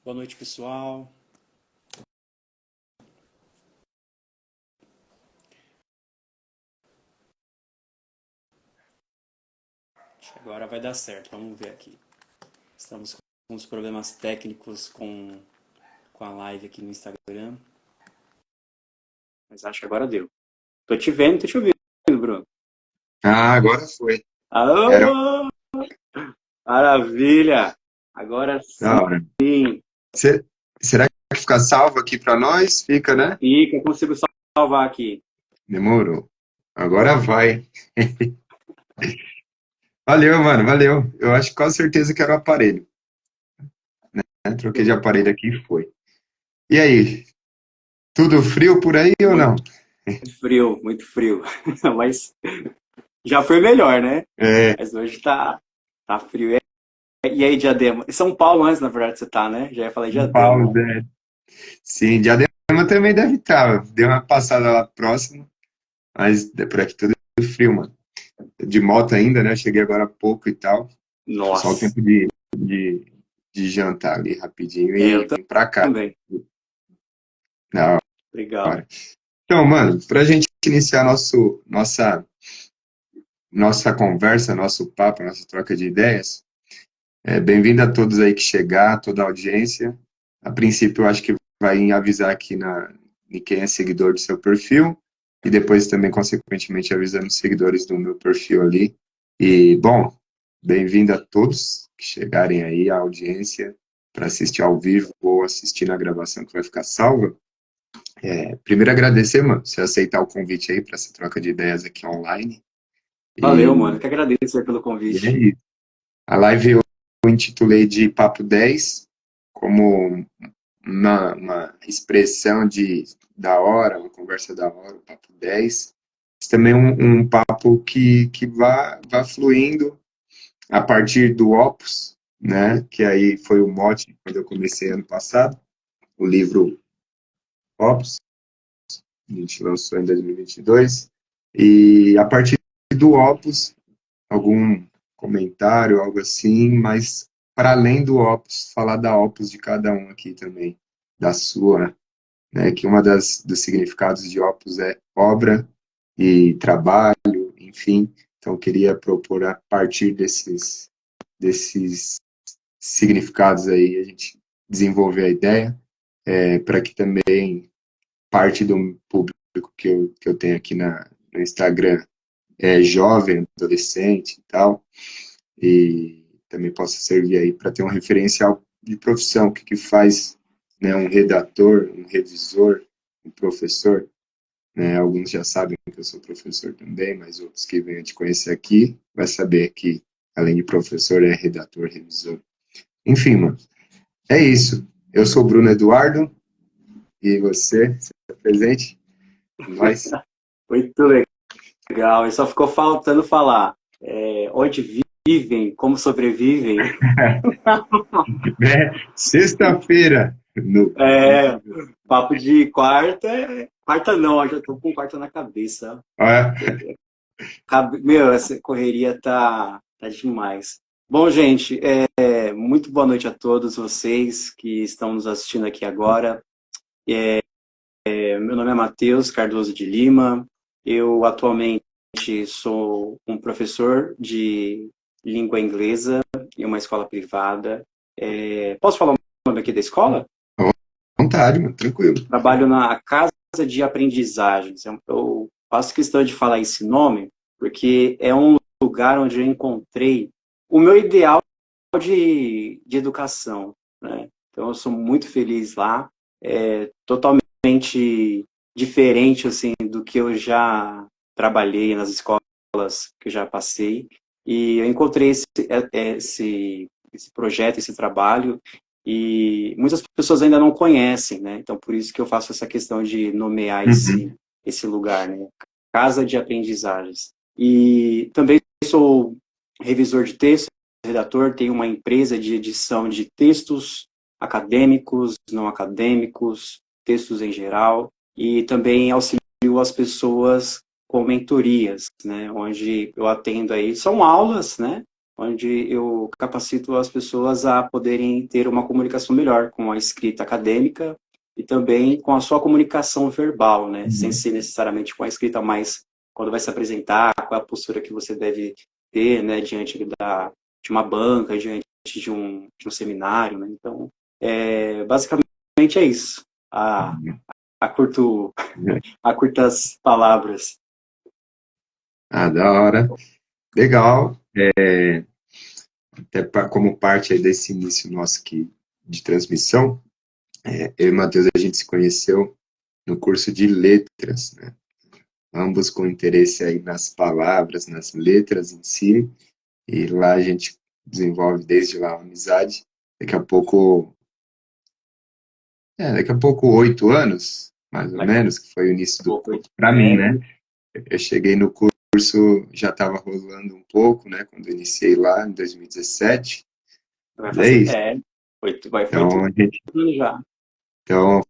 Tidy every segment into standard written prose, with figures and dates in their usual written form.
Boa noite, pessoal. Acho que agora vai dar certo. Vamos ver aqui. Estamos com uns problemas técnicos com a live aqui no Instagram. Mas acho que agora deu. Tô te vendo, tô te ouvindo, Bruno. Ah, agora foi. Era Alô! Maravilha! Agora da hora. sim. Será que fica salvo aqui para nós? Fica, né? Fica, eu consigo salvar aqui. Demorou. Agora vai. Valeu, mano, valeu. Eu acho que com certeza que era o aparelho, né? Troquei de aparelho aqui e foi. E aí, tudo frio por aí ou Muito não? frio, muito frio. Mas já foi melhor, né? É, Mas hoje tá frio. E aí, Diadema? Em São Paulo antes, na verdade, você tá, né? Já ia falar São Paulo, Diadema. né? Sim, Diadema também deve estar. Deu uma passada lá próximo, mas por aqui tudo frio, mano. De moto ainda, né? Cheguei agora há pouco e tal. Só o Nossa, tempo de, de jantar ali rapidinho eu e vim pra cá. também. Da Legal. hora. Então, mano, pra gente iniciar nossa conversa, nosso papo, nossa troca de ideias, bem-vindo a todos aí que chegar, toda a audiência. A princípio, eu acho que vai avisar aqui de quem é seguidor do seu perfil e depois também, consequentemente, avisando os seguidores do meu perfil ali. E, bom, bem-vindo a todos que chegarem aí, a audiência, para assistir ao vivo ou assistir na gravação que vai ficar salva. Primeiro agradecer, mano, você aceitar o convite aí para essa troca de ideias aqui online. Valeu, mano. E, Eu que agradeço aí pelo e é convite. isso. A live eu intitulei de Papo 10 como uma expressão da hora, uma conversa da hora, o Papo 10. Mas também um papo que vá fluindo a partir do Opus, né? Que aí foi o mote quando eu comecei ano passado, o livro Opus, a gente lançou em 2022. E a partir do Opus, algum comentário, algo assim, mas para além do Opus, falar da Opus de cada um aqui também, da sua, né? Que uma dos significados de Opus é obra e trabalho, enfim. Então, eu queria propor a partir desses significados aí, a gente desenvolver a ideia, para que também parte do público que eu tenho aqui no Instagram jovem, adolescente e tal, e também possa servir aí para ter um referencial de profissão, o que faz, né, um redator, um revisor, um professor, né? Alguns já sabem que eu sou professor também, mas outros que venham te conhecer aqui vai saber que além de professor é redator, revisor. Enfim, mano, é isso. Eu sou o Bruno Eduardo e você é presente? Nós. Muito legal. E só ficou faltando falar onde vivem, como sobrevivem. Sexta-feira no É, papo de quarta. Quarta não, eu já tô com quarta na cabeça. ah, Meu, essa correria tá demais. Bom, gente, muito boa noite a todos vocês que estão nos assistindo aqui agora. Meu nome é Matheus Cardoso de Lima. Eu atualmente sou um professor de língua inglesa em uma escola privada. Posso falar o nome aqui da escola? vontade, mano, tranquilo. Trabalho na Casa de Aprendizagens. Eu faço questão de falar esse nome porque é um lugar onde eu encontrei o meu ideal de educação, né? Então eu sou muito feliz lá, totalmente diferente assim do que eu já trabalhei nas escolas que eu já passei. E eu encontrei esse projeto, esse trabalho, e muitas pessoas ainda não conhecem, né? Então por isso que eu faço essa questão de nomear Uhum. esse lugar, né? Casa de Aprendizagens. E também sou revisor de texto, redator, tenho uma empresa de edição de textos acadêmicos, não acadêmicos, textos em geral, e também auxilio as pessoas com mentorias, né, onde eu atendo aí, são aulas, né, onde eu capacito as pessoas a poderem ter uma comunicação melhor com a escrita acadêmica e também com a sua comunicação verbal, né? Sem ser necessariamente com a escrita, mas quando vai se apresentar, qual é a postura que você deve ter, né, diante de uma banca, diante de um seminário, né? Então, basicamente é isso. A curtas palavras. Ah, da hora. Legal. Até como parte aí desse início nosso aqui de transmissão, eu e o Matheus, a gente se conheceu no curso de letras, né? Ambos com interesse aí nas palavras, nas letras em si, e lá a gente desenvolve desde lá uma amizade. Daqui a pouco 8 anos, mais ou menos, que foi o início do curso para mim, né? Eu cheguei no curso, já estava rolando um pouco, né? Quando eu iniciei lá em 2017. É isso. Vai Então, já. Então,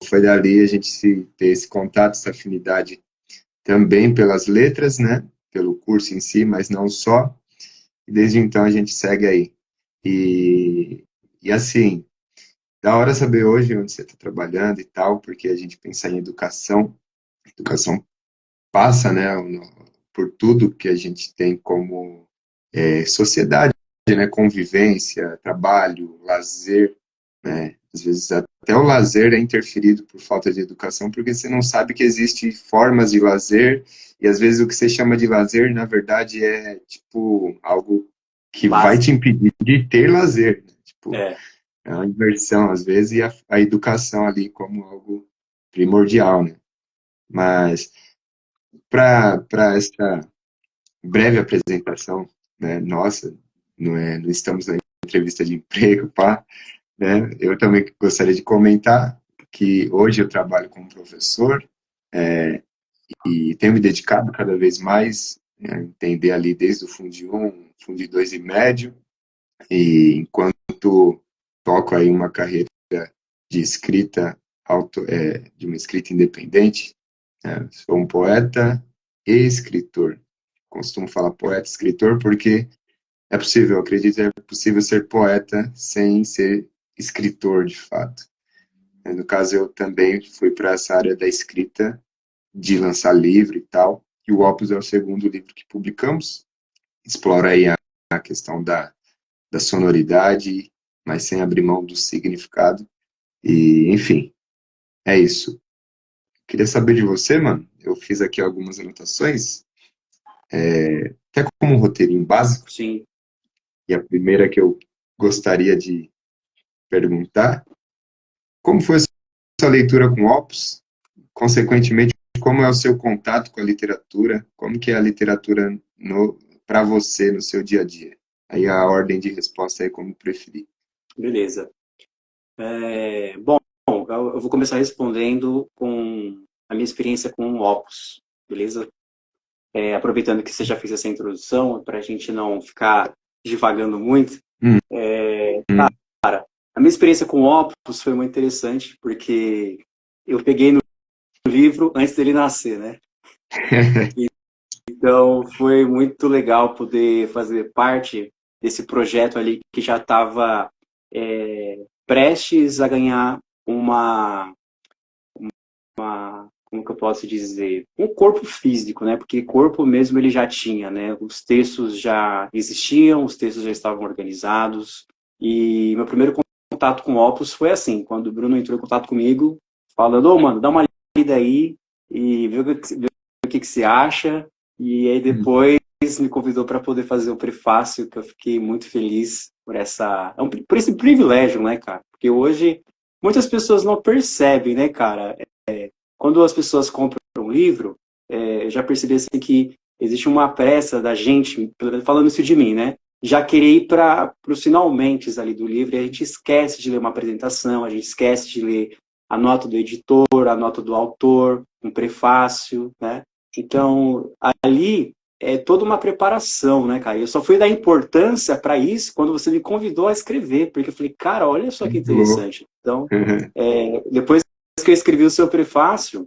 foi dali a gente se ter esse contato, essa afinidade também pelas letras, né? Pelo curso em si, mas não só. E desde então a gente segue aí. E assim, da hora saber hoje onde você está trabalhando e tal, porque a gente pensa em educação. Educação passa, né, por tudo que a gente tem como sociedade, né? Convivência, trabalho, lazer, né? Às vezes até o lazer é interferido por falta de educação, porque você não sabe que existem formas de lazer, e às vezes o que você chama de lazer, na verdade, é tipo algo que vai te impedir de ter lazer, né? Tipo, é uma inversão às vezes, e a educação ali como algo primordial, né? Mas para essa breve apresentação, né, nossa, não estamos na entrevista de emprego, pá, né? Eu também gostaria de comentar que hoje eu trabalho como professor, e tenho me dedicado cada vez mais a entender ali desde o Fundo 1, Fundo 2 e médio, e enquanto toco aí uma carreira de escrita, de uma escrita independente, sou um poeta e escritor. Costumo falar poeta e escritor porque é possível, eu acredito que é possível ser poeta sem ser escritor de fato. No caso, eu também fui para essa área da escrita, de lançar livro e tal, e o Opus é o segundo livro que publicamos, explora aí a questão da sonoridade, mas sem abrir mão do significado, e enfim, é isso. Queria saber de você, mano, eu fiz aqui algumas anotações, até como um roteirinho básico, Sim. e a primeira que eu gostaria de perguntar, como foi a sua leitura com Opus? Consequentemente, como é o seu contato com a literatura? Como que é a literatura para você no seu dia a dia? Aí a ordem de resposta é como preferir. Beleza. Bom, eu vou começar respondendo com a minha experiência com o Opus, beleza? Aproveitando que você já fez essa introdução, para a gente não ficar divagando muito. Cara, a minha experiência com o Opus foi muito interessante, porque eu peguei no livro antes dele nascer, né? Então, foi muito legal poder fazer parte desse projeto ali que já estava prestes a ganhar como que eu posso dizer, um corpo físico, né? Porque corpo mesmo ele já tinha, né? Os textos já existiam, os textos já estavam organizados. E meu primeiro contato com o Opus foi assim, quando o Bruno entrou em contato comigo, falando, ô, mano, dá uma lida aí e vê o que você acha. E aí depois me convidou para poder fazer o prefácio, que eu fiquei muito feliz por esse privilégio, né, cara? Porque hoje muitas pessoas não percebem, né, cara? Quando as pessoas compram um livro, eu já percebi assim que existe uma pressa da gente, falando isso de mim, né? Já querer ir para os finalmente ali do livro, e a gente esquece de ler uma apresentação, a gente esquece de ler a nota do editor, a nota do autor, um prefácio, né? Então, ali é toda uma preparação, né, cara? Eu só fui dar importância para isso quando você me convidou a escrever, porque eu falei, cara, olha só que interessante. Então, depois que eu escrevi o seu prefácio,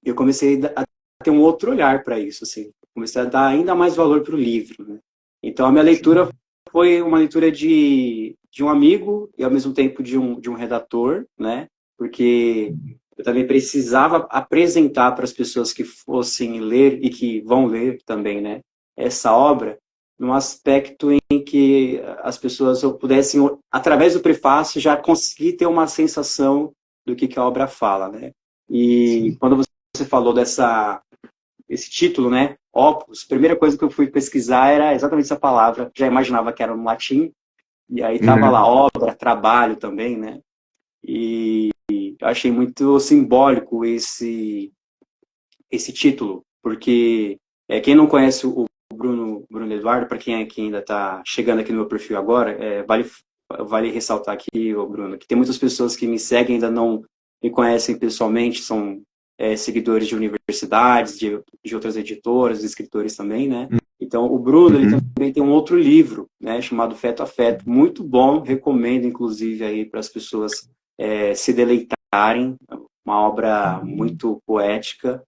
eu comecei a ter um outro olhar para isso, assim. Comecei a dar ainda mais valor para o livro, né? Então, a minha leitura foi uma leitura de um amigo e, ao mesmo tempo, de um redator, né? Porque eu também precisava apresentar para as pessoas que fossem ler e que vão ler também, né? Essa obra, num aspecto em que as pessoas pudessem, através do prefácio, já conseguir ter uma sensação do que a obra fala, né? E Sim. quando você falou esse título, né? Opus, a primeira coisa que eu fui pesquisar era exatamente essa palavra, já imaginava que era no latim, e aí tava lá obra, trabalho também, né? E eu achei muito simbólico esse título, porque quem não conhece o Bruno Eduardo, para quem aqui ainda está chegando aqui no meu perfil agora, vale ressaltar aqui, Bruno, que tem muitas pessoas que me seguem ainda não me conhecem pessoalmente, são seguidores de universidades, de outras editoras, escritores também, né? Então, o Bruno, ele Uhum. também tem um outro livro, né, chamado Feto a Feto, muito bom, recomendo, inclusive, aí para as pessoas se deleitarem, uma obra muito poética,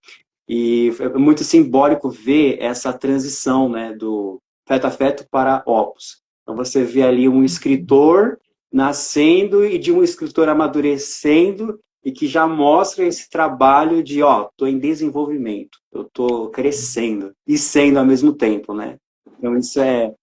e é muito simbólico ver essa transição, né, do feto a feto para opus. Então você vê ali um escritor nascendo e de um escritor amadurecendo e que já mostra esse trabalho de, estou em desenvolvimento, eu estou crescendo e sendo ao mesmo tempo, né? Então isso é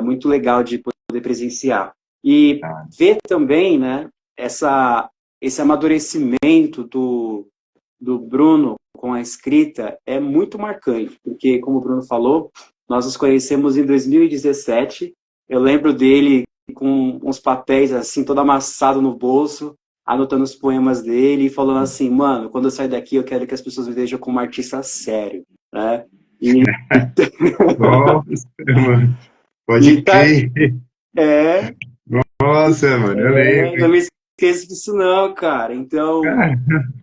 muito legal de poder presenciar. E Ah, ver também, né, esse amadurecimento do Bruno com a escrita é muito marcante, porque, como o Bruno falou, nós nos conhecemos em 2017. Eu lembro dele com uns papéis assim, todo amassado no bolso, anotando os poemas dele e falando assim, mano, quando eu sair daqui eu quero que as pessoas me vejam como um artista sério, né? E, nossa, mano. e Pode tá, crer. é, Nossa, mano, eu lembro, não hein? me esqueço disso não, cara. Então, eu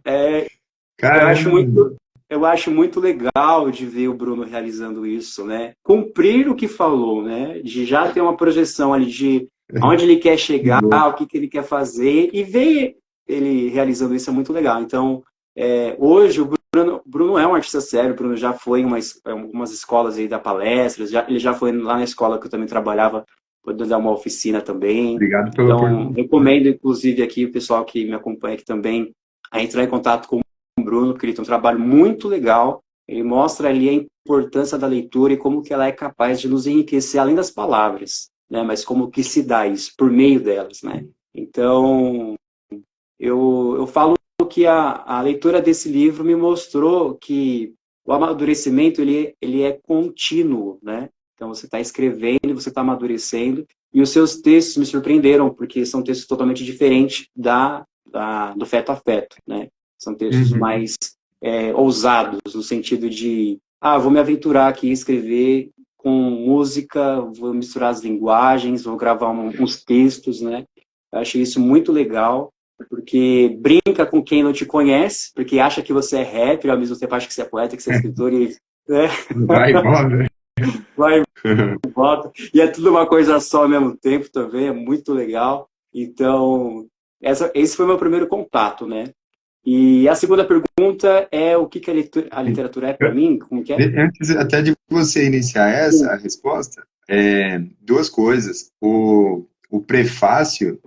acho Caramba. muito, eu acho muito legal de ver o Bruno realizando isso, né? Cumprir o que falou, né? De já ter uma projeção ali de aonde ele quer Que chegar, louco. o que ele quer fazer e ver ele realizando isso é muito legal. Então, hoje o Bruno é um artista sério, o Bruno já foi em algumas escolas aí da palestra, ele já foi lá na escola que eu também trabalhava, podendo dar uma oficina também. Obrigado pela Então, oportunidade. recomendo, inclusive, aqui o pessoal que me acompanha aqui também a entrar em contato com o Bruno, porque ele tem um trabalho muito legal. Ele mostra ali a importância da leitura e como que ela é capaz de nos enriquecer além das palavras, né? Mas como que se dá isso por meio delas, né? Então, eu falo que a leitura desse livro me mostrou que o amadurecimento ele é contínuo, né? Então você está escrevendo, você está amadurecendo e os seus textos me surpreenderam porque são textos totalmente diferentes do feto a feto, né? São textos Uhum. mais ousados no sentido de vou me aventurar aqui a escrever com música, vou misturar as linguagens, vou gravar uns textos, né? Eu achei isso muito legal porque brinca com quem não te conhece, porque acha que você é rapper, ao mesmo tempo acha que você é poeta, que você é escritor, e né, Vai embora. vai e volta. E é tudo uma coisa só ao mesmo tempo também, é muito legal. Então, esse foi o meu primeiro contato, né? E a segunda pergunta é o que a literatura é para mim? Como que é? Antes até de você iniciar essa resposta, duas coisas. O prefácio,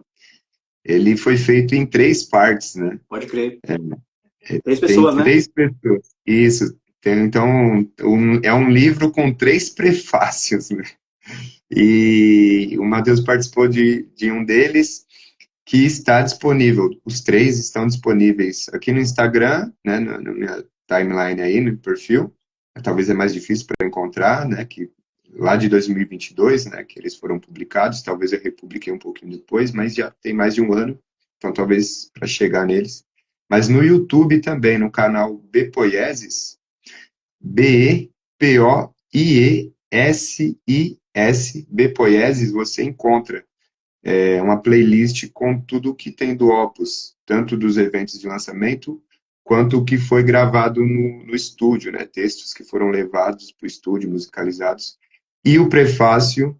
ele foi feito em três partes, né? Pode crer. Três Tem pessoas, né? três pessoas. Isso. Então, é um livro com três prefácios, né? E o Matheus participou de um deles que está disponível. Os três estão disponíveis aqui no Instagram, né, na minha timeline aí, no perfil. Talvez é mais difícil para encontrar, né, que lá de 2022, né, que eles foram publicados. Talvez eu republiquei um pouquinho depois, mas já tem mais de um ano, então talvez para chegar neles. Mas no YouTube também, no canal Bepoieses, Bepoiesis, Bepoieses, você encontra uma playlist com tudo o que tem do Opus, tanto dos eventos de lançamento, quanto o que foi gravado no estúdio, né? Textos que foram levados para o estúdio, musicalizados. E o prefácio,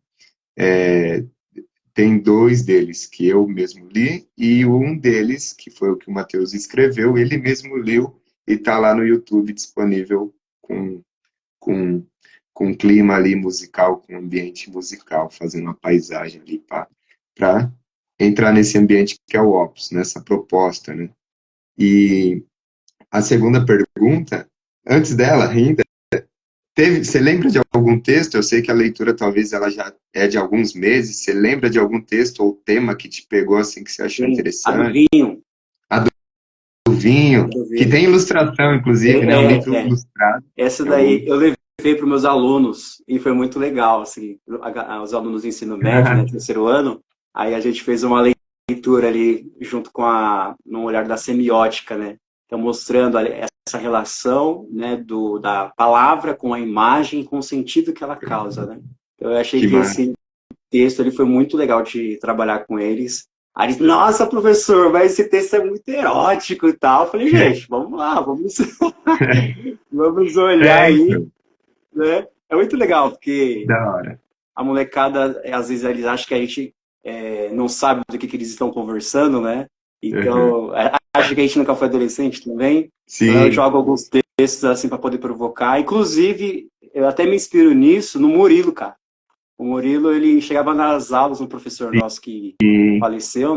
tem dois deles que eu mesmo li, e um deles, que foi o que o Matheus escreveu, ele mesmo leu e está lá no YouTube disponível com com clima ali musical, com ambiente musical, fazendo uma paisagem ali para entrar nesse ambiente que é o Opus, nessa proposta, né? E a segunda pergunta, antes dela ainda, você lembra de algum texto? Eu sei que a leitura talvez ela já é de alguns meses. Você lembra de algum texto ou tema que te pegou assim que você achou Sim, a do interessante? vinho. A do vinho, Do que vinho. tem ilustração, inclusive, né? Um livro É, é. ilustrado. Essa É um... daí eu levei para os meus alunos e foi muito legal, assim, os alunos do ensino médio, né, terceiro ano, aí a gente fez uma leitura ali junto com no olhar da semiótica, né, então mostrando ali essa relação, né, da palavra com a imagem, com o sentido que ela causa, né. Eu achei Que que massa. esse texto ali foi muito legal de trabalhar com eles. Aí eles, nossa, professor, mas esse texto é muito erótico e tal. Eu falei, gente, vamos lá, vamos olhar aí, Então, né? É muito legal, porque da hora. a molecada, às vezes, eles acham que a gente não sabe do que eles estão conversando, né? Uhum. Então, acho que a gente nunca foi adolescente também. Então, eu Sim, jogo alguns textos, assim, para poder provocar. Inclusive, eu até me inspiro nisso no Murilo, cara. O Murilo, ele chegava nas aulas, um professor nosso que sim. faleceu,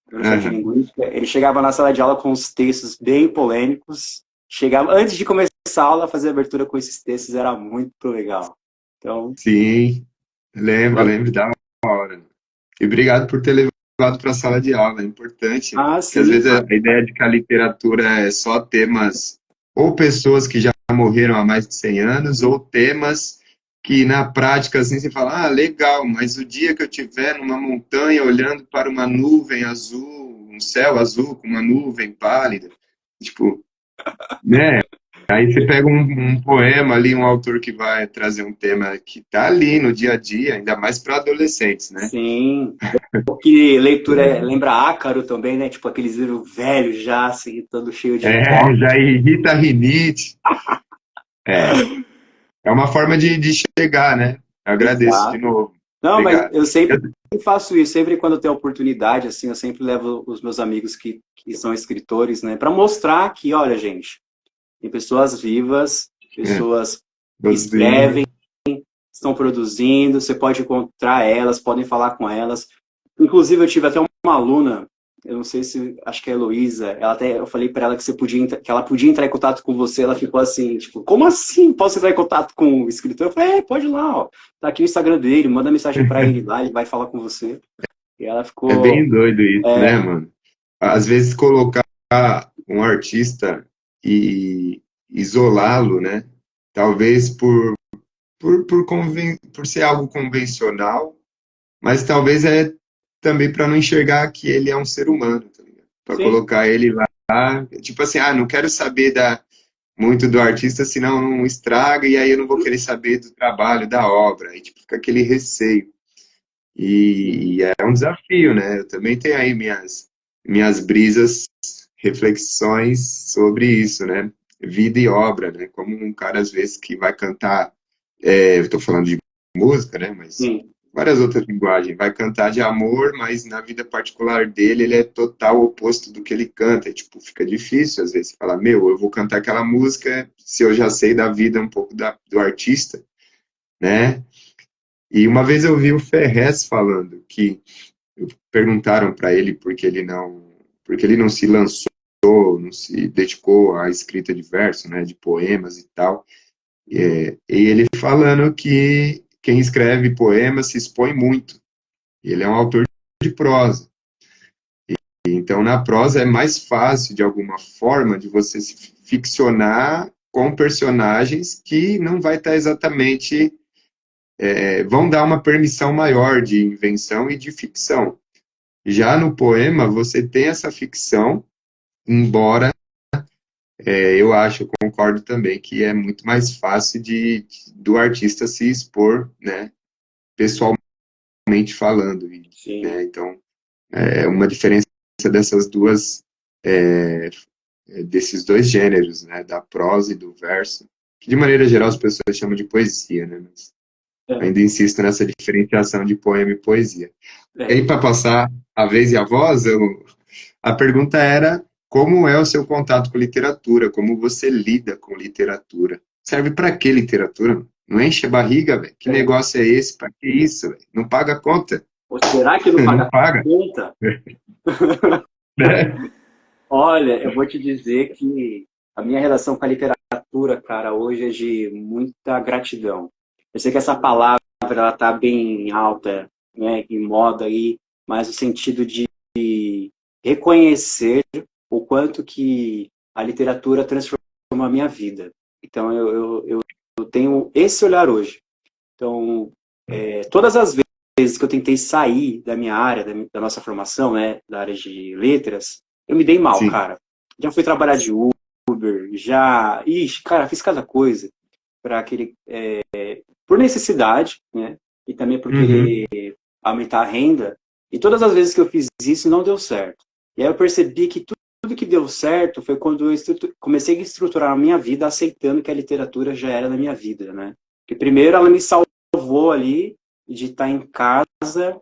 professor de Uhum. linguística, ele chegava na sala de aula com os textos bem polêmicos. Chegava, antes de começar a aula, fazer a abertura com esses textos era muito legal. Então, Sim, lembro da hora. E obrigado por ter levado para a sala de aula, é importante, né? Porque às sim, vezes a ideia de que a literatura é só temas, ou pessoas que já morreram há mais de 100 anos, ou temas que na prática assim você fala, ah, legal, mas o dia que eu estiver numa montanha olhando para uma nuvem azul, um céu azul com uma nuvem pálida, tipo, né? Aí você pega um poema ali, um autor que vai trazer um tema que tá ali no dia a dia, ainda mais para adolescentes, né? sim. Que leitura É, lembra Ácaro também, né? Tipo aqueles livros velhos já, assim, todo cheio de pó. já irrita a rinite. É, é uma forma de chegar, né? Eu agradeço de Exato. novo. Não, mas Obrigado. eu sempre Eu- faço isso, sempre quando eu tenho oportunidade, assim, eu sempre levo os meus amigos que são escritores, né, para mostrar que, olha, gente, tem pessoas vivas, é, pessoas que produzindo. escrevem, estão produzindo, você pode encontrar elas, podem falar com elas. Inclusive, eu tive até uma aluna, eu não sei se, acho que é a Heloísa, ela até, eu falei para ela que que ela podia entrar em contato com você, ela ficou assim, tipo, como assim posso entrar em contato com o escritor? Eu falei, pode ir lá, ó, tá aqui o Instagram dele, manda mensagem para ele lá, ele vai falar com você. E ela É ficou, bem doido isso, né, mano? Às vezes colocar um artista e isolá-lo, né? Talvez por ser algo convencional, mas talvez é também para não enxergar que ele é um ser humano, tá ligado? Para sim, colocar ele lá, tipo assim, ah, não quero saber muito do artista, senão não estraga, e aí eu não vou querer saber do trabalho, da obra, aí tipo, fica aquele receio. E é um desafio, né? Eu também tenho aí minhas brisas, reflexões sobre isso, né? Vida e obra, né? Como um cara, às vezes, que vai cantar, eu estou falando de música, né? Mas sim, várias outras linguagens. Vai cantar de amor, mas na vida particular dele, ele é total oposto do que ele canta. E, tipo, fica difícil, às vezes, falar, meu, eu vou cantar aquela música se eu já sei da vida um pouco do artista, né? E uma vez eu vi o Ferrez falando que perguntaram para ele porque ele não se lançou, não se dedicou à escrita de verso, né, de poemas e tal. E ele falando que quem escreve poemas se expõe muito. Ele é um autor de prosa. Então, na prosa é mais fácil, de alguma forma, de você se ficcionar com personagens que não vai estar exatamente vão dar uma permissão maior de invenção e de ficção. Já no poema, você tem essa ficção, embora eu acho, eu concordo também, que é muito mais fácil do artista se expor, né, pessoalmente falando. sim. Né, então, é uma diferença dessas desses dois gêneros, né, da prosa e do verso, que de maneira geral as pessoas chamam de poesia, né, mas É, ainda insisto nessa diferenciação de poema e poesia. E é. aí, para passar a vez e a voz, a pergunta era como é o seu contato com literatura, como você lida com literatura. serve pra quê literatura? Não enche a barriga, velho. Que negócio é esse? Pra que isso, velho? Não paga a conta? Ou será que não Não paga paga. conta? Né? Olha, eu vou te dizer que a minha relação com a literatura, cara, hoje é de muita gratidão. Eu sei que essa palavra ela tá bem alta, né, em moda aí, mas no sentido de reconhecer o quanto que a literatura transformou a minha vida. Então eu tenho esse olhar hoje. Então, todas as vezes que eu tentei sair da minha área, da nossa formação, né, da área de letras, eu me dei mal, Sim. cara. Já fui trabalhar de Uber, já... Ixi, cara, fiz cada coisa para aquele... por necessidade, né, e também por Uhum. querer aumentar a renda. E todas as vezes que eu fiz isso, não deu certo. E aí eu percebi que tudo que deu certo foi quando eu comecei a estruturar a minha vida aceitando que a literatura já era na minha vida, né? Porque primeiro ela me salvou ali de estar em casa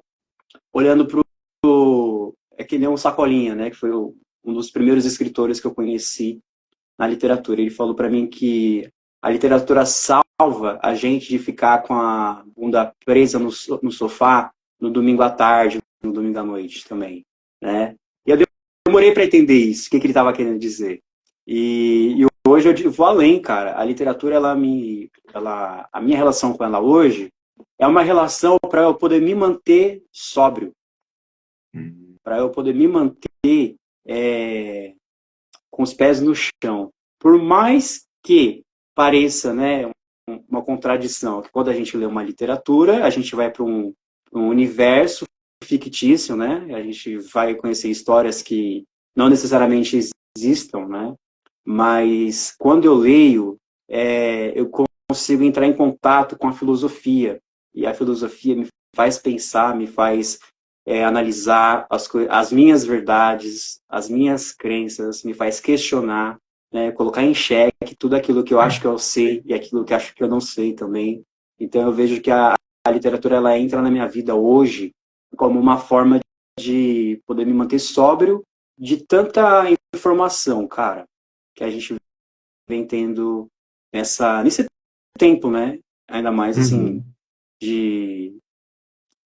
olhando para o... É que nem um Sacolinha, né? Que foi um dos primeiros escritores que eu conheci na literatura. Ele falou para mim que a literatura salva a gente de ficar com a bunda presa no sofá no domingo à tarde, no domingo à noite também, né? E eu demorei para entender isso, o que ele estava querendo dizer. E hoje eu vou além, cara. A literatura, a minha relação com ela hoje é uma relação para eu poder me manter sóbrio, Uhum. para eu poder me manter com os pés no chão. Por mais que pareça, né, uma contradição, que quando a gente lê uma literatura, a gente vai para um universo fictício, né? A gente vai conhecer histórias que não necessariamente existam, né? Mas quando eu leio, eu consigo entrar em contato com a filosofia. E a filosofia me faz pensar, me faz analisar as minhas verdades, as minhas crenças, me faz questionar, né, colocar em xeque tudo aquilo que eu acho que eu sei e aquilo que eu acho que eu não sei também. Então eu vejo que a literatura ela entra na minha vida hoje como uma forma de poder me manter sóbrio de tanta informação, cara, que a gente vem tendo nesse tempo, né? Ainda mais assim Uhum. de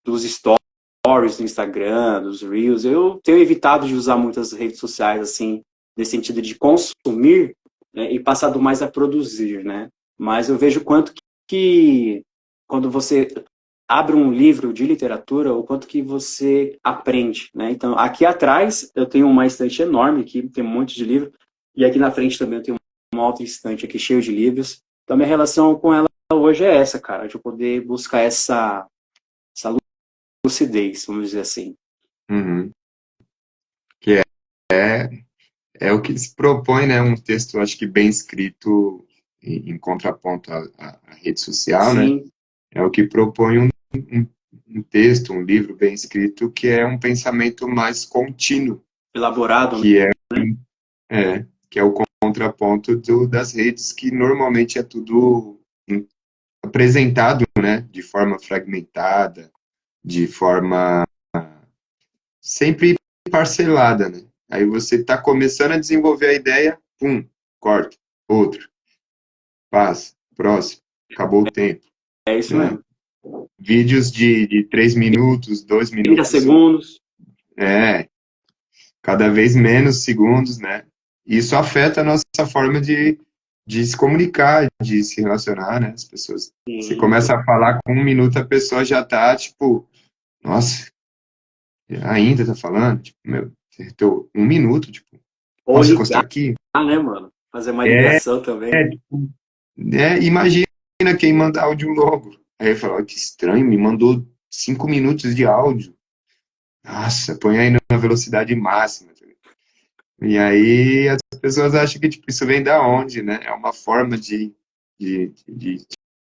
dos stories do Instagram, dos Reels. Eu tenho evitado de usar muitas redes sociais, assim, nesse sentido de consumir, né, e passado mais a produzir, né? Mas eu vejo quanto que quando você abre um livro de literatura, o quanto que você aprende, né? Então, aqui atrás eu tenho uma estante enorme aqui, tem um monte de livro, e aqui na frente também eu tenho uma outra estante aqui cheia de livros. Então, minha relação com ela hoje é essa, cara, de eu poder buscar essa lucidez, vamos dizer assim. Uhum. Que é o que se propõe, né? Um texto, acho que bem escrito em contraponto à rede social, né? Sim, É o que propõe um, um texto, um livro bem escrito, que é um pensamento mais contínuo, elaborado, que né? que é o contraponto das redes, que normalmente é tudo apresentado, né? De forma fragmentada, de forma sempre parcelada, né? Aí você está começando a desenvolver a ideia, pum, corta, outro, passa, próximo, acabou o tempo, É isso né? mesmo. Vídeos de 3 minutos, 30 2 minutos, segundos. é, cada vez menos segundos, né? Isso afeta a nossa forma de se comunicar, de se relacionar, né? As pessoas, você Sim. começa a falar com 1 minuto, a pessoa já tá, tipo, nossa, ainda tá falando? Tipo, meu, tô 1 minuto, tipo, Ou posso encostar ligar, aqui? né, mano? Fazer uma É, ligação também. tipo, imagina quem manda áudio logo. Aí eu falo, "Ó, que estranho, me mandou 5 minutos de áudio. Nossa, põe aí na velocidade máxima. Tá ligado? E aí as pessoas acham que tipo, isso vem da onde, né? É uma forma de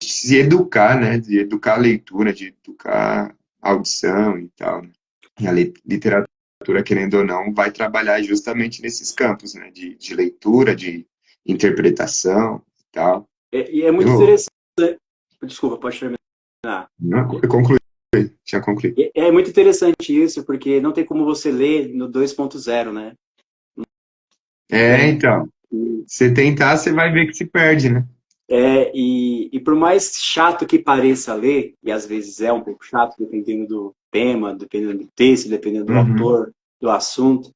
se educar, né? De educar a leitura, de educar a audição e tal, né? E a literatura, querendo ou não, vai trabalhar justamente nesses campos, né? De leitura, de interpretação e tal. E é muito Eu, interessante. Desculpa, pode terminar. não, eu concluí, já concluí. É muito interessante isso, porque não tem como você ler no 2.0, né? É, Tem. então, você tentar, você vai ver que se perde, né? E por mais chato que pareça ler, e às vezes é um pouco chato, dependendo do tema, dependendo do texto, dependendo do Uhum. autor, do assunto,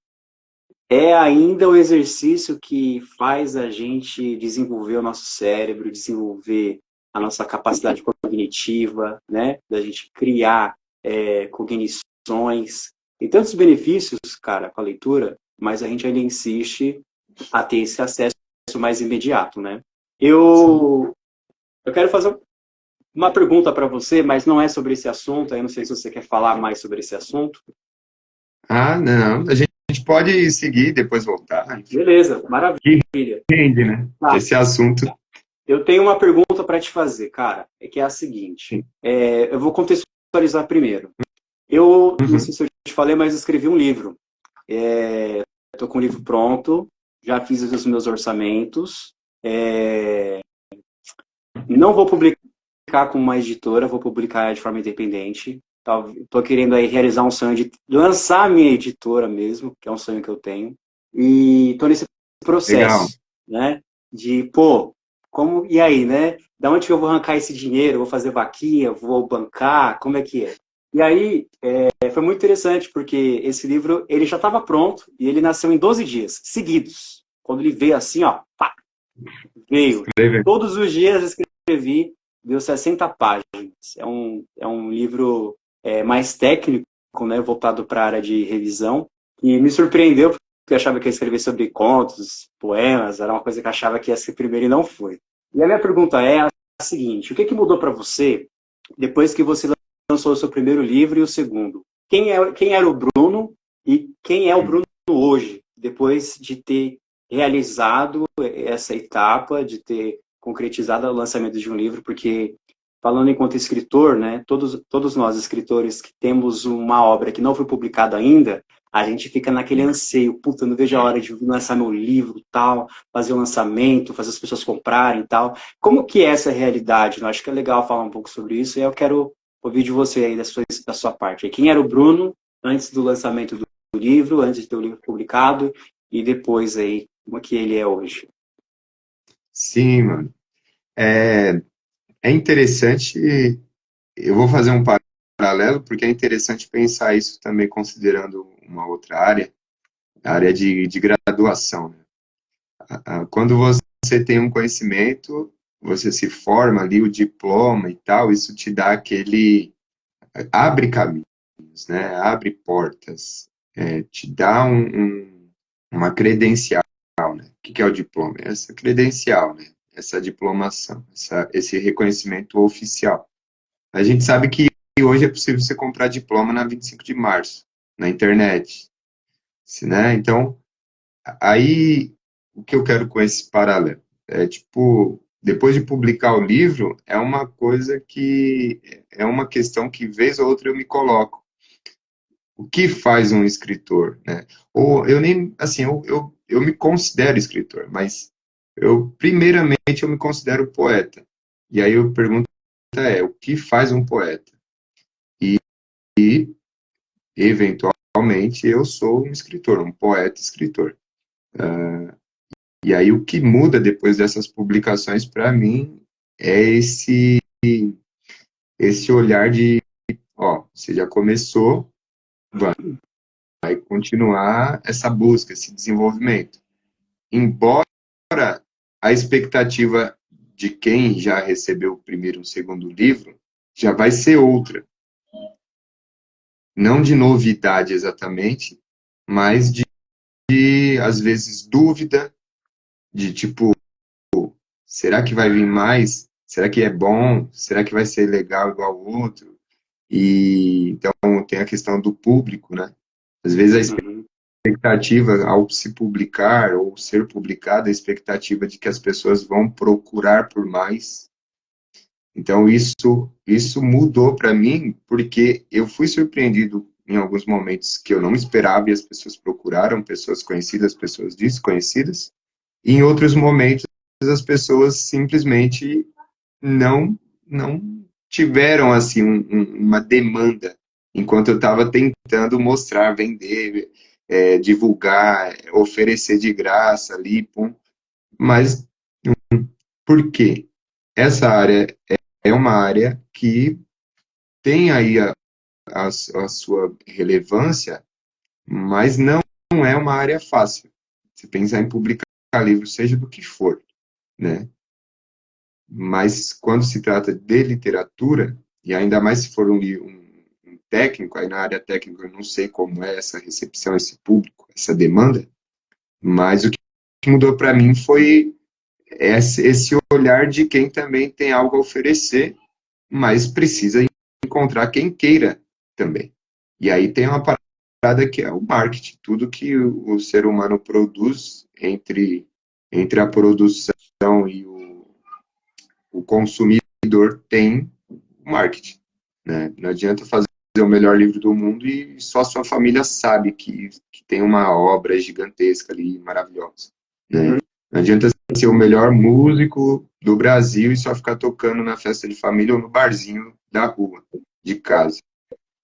é ainda o exercício que faz a gente desenvolver o nosso cérebro, desenvolver a nossa capacidade cognitiva, né? Da gente criar cognições. Tem tantos benefícios, cara, com a leitura, mas a gente ainda insiste a ter esse acesso mais imediato, né? Sim. Eu quero fazer uma pergunta para você, mas não é sobre esse assunto. Eu não sei se você quer falar mais sobre esse assunto. Ah, não. A gente pode seguir, depois voltar. Enfim. Beleza, Que maravilha. rende, né? Tá, Esse assunto. eu tenho uma pergunta para te fazer, cara, que é a seguinte. Eu vou contextualizar primeiro. Eu não sei Uhum. se eu te falei, mas escrevi um livro. Estou com o livro pronto, já fiz os meus orçamentos. É, não vou publicar com uma editora, vou publicar de forma independente. Estou querendo aí realizar um sonho de lançar a minha editora mesmo, que é um sonho que eu tenho. E estou nesse Legal. processo, né? De, pô, como, e aí, né? Da onde que eu vou arrancar esse dinheiro? Vou fazer vaquinha? Vou bancar? Como é que é? E aí, foi muito interessante, porque esse livro, ele já estava pronto e ele nasceu em 12 dias, seguidos. Quando ele veio assim, ó, pá, veio. Escreve. Todos os dias eu escrevi, deu 60 páginas. É um livro mais técnico, né, voltado para a área de revisão, e me surpreendeu, porque eu achava que ia escrever sobre contos, poemas, era uma coisa que eu achava que ia ser primeiro e não foi. E a minha pergunta é a seguinte: o que mudou para você depois que você lançou o seu primeiro livro e o segundo? Quem era o Bruno e quem é o Bruno hoje, depois de ter realizado essa etapa, de ter concretizado o lançamento de um livro? Porque, falando enquanto escritor, né, todos nós escritores que temos uma obra que não foi publicada ainda, a gente fica naquele anseio, puta, não vejo a hora de lançar meu livro, tal, fazer o lançamento, fazer as pessoas comprarem, tal. Como que é essa realidade? Eu acho que é legal falar um pouco sobre isso, e eu quero ouvir de você aí, da sua parte. Quem era o Bruno antes do lançamento do livro, antes de ter o livro publicado, e depois aí, como que ele é hoje? Sim, mano. É, é interessante. Eu vou fazer um paralelo, porque é interessante pensar isso também considerando uma outra área, a área de graduação, né? Quando você tem um conhecimento, você se forma ali, o diploma e tal, isso te dá aquele. Abre caminhos, né? Abre portas, te dá uma credencial, né? O que é o diploma? Essa credencial, né? Essa diplomação, esse reconhecimento oficial. A gente sabe que hoje é possível você comprar diploma na 25 de março, na internet, né? Então, aí, o que eu quero com esse paralelo? É, tipo, depois de publicar o livro, é uma coisa que, é uma questão que, vez ou outra, eu me coloco. O que faz um escritor, né? Ou eu nem, assim, eu me considero escritor, mas primeiramente, eu me considero poeta. E aí eu pergunto o que faz um poeta? E, eventualmente, eu sou um escritor, um poeta escritor. E aí o que muda depois dessas publicações para mim é esse olhar de, ó, você já começou, vai continuar essa busca, esse desenvolvimento. Embora a expectativa de quem já recebeu o primeiro e o segundo livro já vai ser outra, não de novidade exatamente, mas de às vezes dúvida, de tipo, será que vai vir mais? Será que é bom? Será que vai ser legal igual o outro? E então tem a questão do público, né? Às vezes a Uhum. expectativa ao se publicar ou ser publicado, a expectativa de que as pessoas vão procurar por mais. Então isso mudou para mim porque eu fui surpreendido em alguns momentos que eu não esperava e as pessoas procuraram, pessoas conhecidas, pessoas desconhecidas. E em outros momentos as pessoas simplesmente não tiveram assim uma demanda enquanto eu estava tentando mostrar, vender, divulgar, oferecer de graça ali, pum. Mas por quê? essa área é uma área que tem aí a sua relevância, mas não é uma área fácil. Se pensar em publicar livro, seja do que for, né? Mas quando se trata de literatura, e ainda mais se for um técnico, aí na área técnica eu não sei como é essa recepção, esse público, essa demanda, mas o que mudou para mim foi esse olhar de quem também tem algo a oferecer, mas precisa encontrar quem queira também. E aí tem uma parada que é o marketing, tudo que o ser humano produz entre a produção e o consumidor tem o marketing, né? Não adianta fazer o melhor livro do mundo e só a sua família sabe que tem uma obra gigantesca ali, maravilhosa, né? Não adianta ser o melhor músico do Brasil e só ficar tocando na festa de família ou no barzinho da rua, de casa.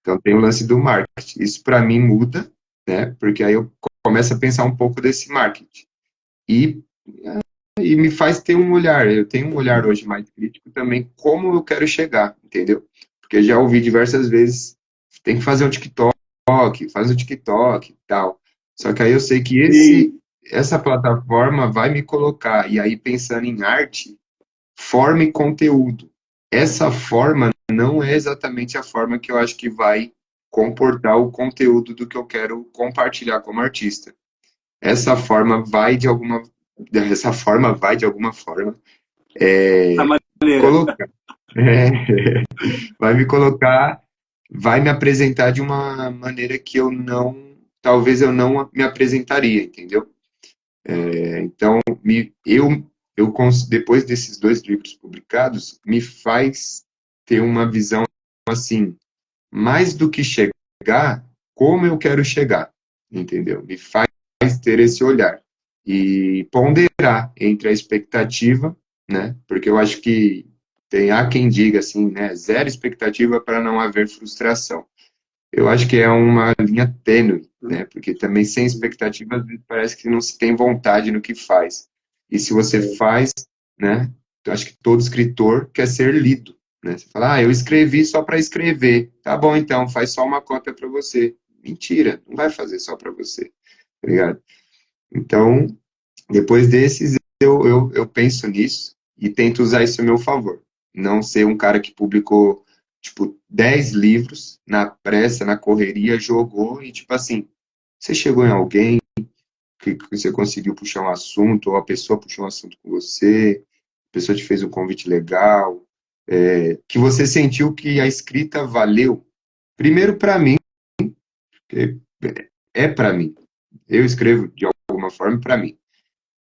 Então tem o lance do marketing. Isso para mim muda, né? Porque aí eu começo a pensar um pouco desse marketing. E, e me faz ter um olhar. Eu tenho um olhar hoje mais crítico também, como eu quero chegar, entendeu? Porque já ouvi diversas vezes, tem que fazer um TikTok, faz um TikTok e tal. Só que aí eu sei que essa plataforma vai me colocar, e aí pensando em arte, forma e conteúdo. Essa forma não é exatamente a forma que eu acho que vai comportar o conteúdo do que eu quero compartilhar como artista. Essa forma vai de alguma forma A maneira. colocar, vai me colocar, vai me apresentar de uma maneira que talvez eu não me apresentaria, entendeu? Então, depois desses 2 livros publicados, me faz ter uma visão assim, mais do que chegar, como eu quero chegar, entendeu? Me faz ter esse olhar e ponderar entre a expectativa, né? Porque eu acho que há quem diga assim, né? Zero expectativa para não haver frustração. Eu acho que é uma linha tênue, né? Porque também sem expectativa às vezes parece que não se tem vontade no que faz. E se você faz, né? Eu acho que todo escritor quer ser lido, né? Você fala, eu escrevi só para escrever. Tá bom, então, faz só uma cópia para você. Mentira, não vai fazer só para você, tá ligado? Então, depois desses, eu penso nisso e tento usar isso a meu favor. Não ser um cara que publicou, tipo, 10 livros na pressa, na correria, jogou e, tipo assim, você chegou em alguém que você conseguiu puxar um assunto, ou a pessoa puxou um assunto com você, a pessoa te fez um convite legal, que você sentiu que a escrita valeu. Primeiro para mim, porque é para mim. Eu escrevo de alguma forma para mim.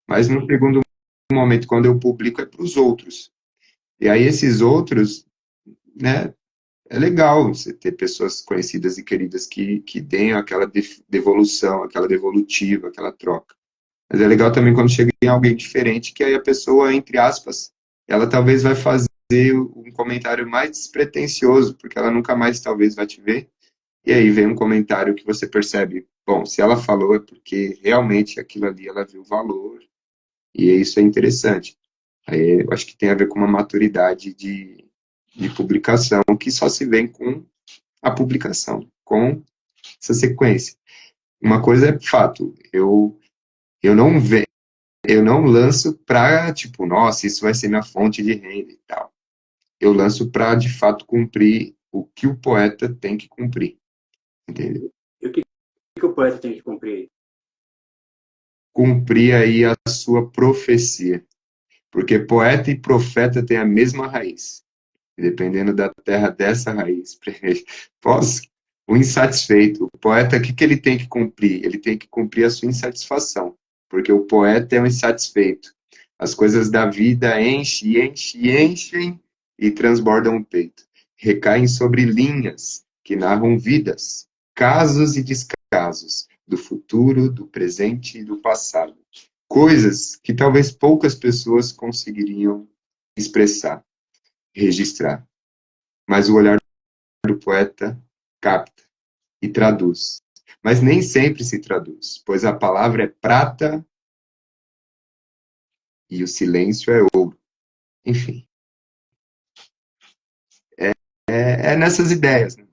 Mas no segundo momento, quando eu publico, é para os outros. E aí esses outros, né, é legal você ter pessoas conhecidas e queridas que deem aquela devolução, aquela devolutiva, aquela troca. Mas é legal também quando chega em alguém diferente, que aí a pessoa, entre aspas, ela talvez vai fazer um comentário mais despretensioso, porque ela nunca mais talvez vai te ver. E aí vem um comentário que você percebe, bom, se ela falou é porque realmente aquilo ali ela viu valor, e isso é interessante. Aí eu acho que tem a ver com uma maturidade de publicação que só se vem com a publicação, com essa sequência. Uma coisa é fato, eu não ve, eu não lanço para, tipo, nossa, isso vai ser minha fonte de renda e tal. Eu lanço para, de fato, cumprir o que o poeta tem que cumprir, entendeu? E o que o poeta tem que cumprir? Cumprir aí a sua profecia. Porque poeta e profeta têm a mesma raiz. E dependendo da terra dessa raiz, posso, o insatisfeito, o poeta, o que ele tem que cumprir? Ele tem que cumprir a sua insatisfação, porque o poeta é um insatisfeito. As coisas da vida enchem e transbordam o peito. Recaem sobre linhas que narram vidas, casos e descasos, do futuro, do presente e do passado. Coisas que talvez poucas pessoas conseguiriam expressar, registrar. Mas o olhar do poeta capta e traduz. Mas nem sempre se traduz, pois a palavra é prata e o silêncio é ouro. Enfim, é nessas ideias, né?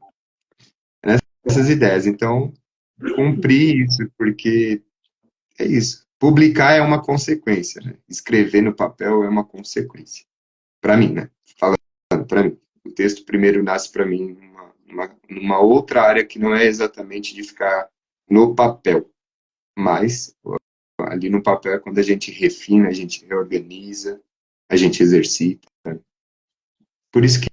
É nessas ideias. Então, cumprir isso, porque é isso. Publicar é uma consequência, né? Escrever no papel é uma consequência. Para mim, né? Falando para mim. O texto primeiro nasce para mim numa outra área que não é exatamente de ficar no papel, mas ali no papel é quando a gente refina, a gente reorganiza, a gente exercita. Por isso que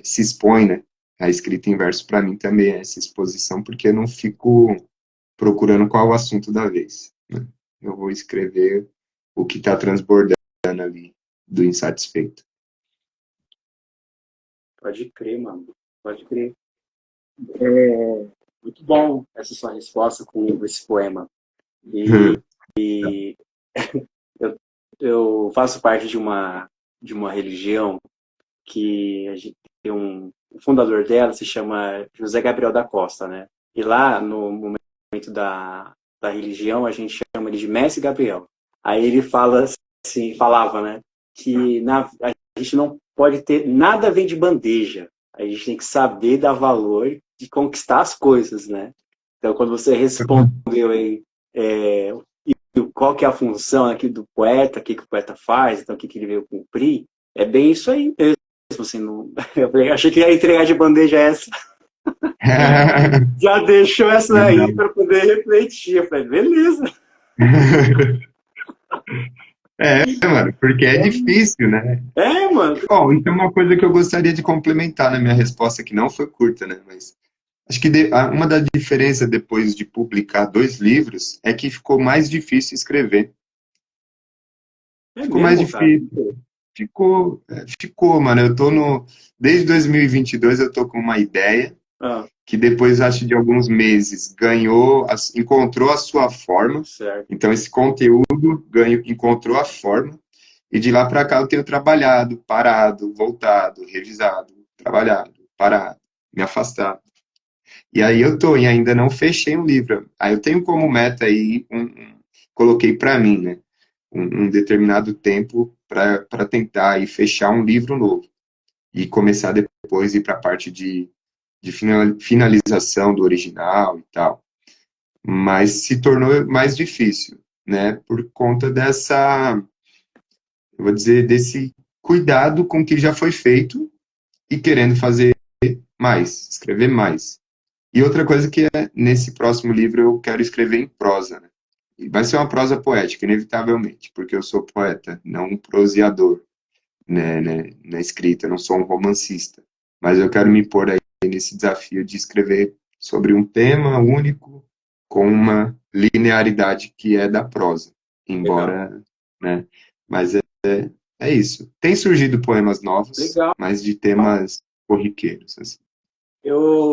se expõe, né? A escrita em verso para mim também é essa exposição, porque eu não fico procurando qual o assunto da vez, né? Eu vou escrever o que está transbordando ali do insatisfeito. Pode crer, mano. Pode crer. É muito bom essa sua resposta com esse poema. E eu faço parte de uma religião que a gente tem o fundador dela se chama José Gabriel da Costa, né? E lá, no momento da religião, a gente chama ele de Mestre Gabriel. Aí ele falava, né? Que a gente não pode ter, nada vem de bandeja. A gente tem que saber dar valor de conquistar as coisas, né? Então, quando você respondeu aí, qual que é a função aqui do poeta, o que o poeta faz, então o que ele veio cumprir, é bem isso aí mesmo. Assim, não... Eu achei que ia entregar de bandeja essa. Já deixou essa aí para poder refletir. Eu falei, beleza. Mano, porque é difícil, né? Mano. Bom, então uma coisa que eu gostaria de complementar na minha resposta, que não foi curta, né? Mas acho que uma das diferenças depois de publicar 2 livros é que ficou mais difícil escrever. Ficou mais difícil. Ficou, mano. Desde 2022 eu tô com uma ideia que depois, acho, de alguns meses, encontrou a sua forma. Certo. Então, esse conteúdo encontrou a forma. E de lá para cá eu tenho trabalhado, parado, voltado, revisado, trabalhado, parado, me afastado. E aí e ainda não fechei um livro. Aí eu tenho como meta aí, coloquei para mim, né? Um determinado tempo para tentar aí fechar um livro novo. E começar depois ir para a parte de finalização do original e tal. Mas se tornou mais difícil, né? Por conta eu vou dizer, desse cuidado com o que já foi feito e querendo fazer mais, escrever mais. E outra coisa que nesse próximo livro eu quero escrever em prosa, né? E vai ser uma prosa poética, inevitavelmente, porque eu sou poeta, não um proseador, né, na escrita, eu não sou um romancista. Mas eu quero me pôr aí nesse desafio de escrever sobre um tema único, com uma linearidade que é da prosa, embora, né? Mas é isso. Tem surgido poemas novos, Legal. mas de temas corriqueiros, assim.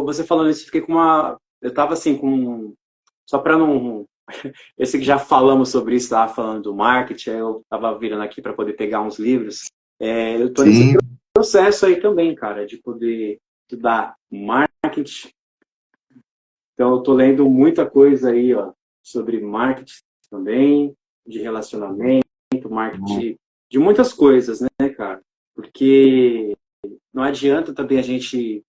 Você falando isso, fiquei com uma... Eu tava assim, só para não... Eu sei que já falamos sobre isso, estava falando do marketing, aí eu tava virando aqui para poder pegar uns livros. Eu tô nesse processo aí também, cara, de poder estudar marketing. Então, eu tô lendo muita coisa aí, ó, sobre marketing também, de relacionamento, marketing, de muitas coisas, né, cara? Porque não adianta também a gente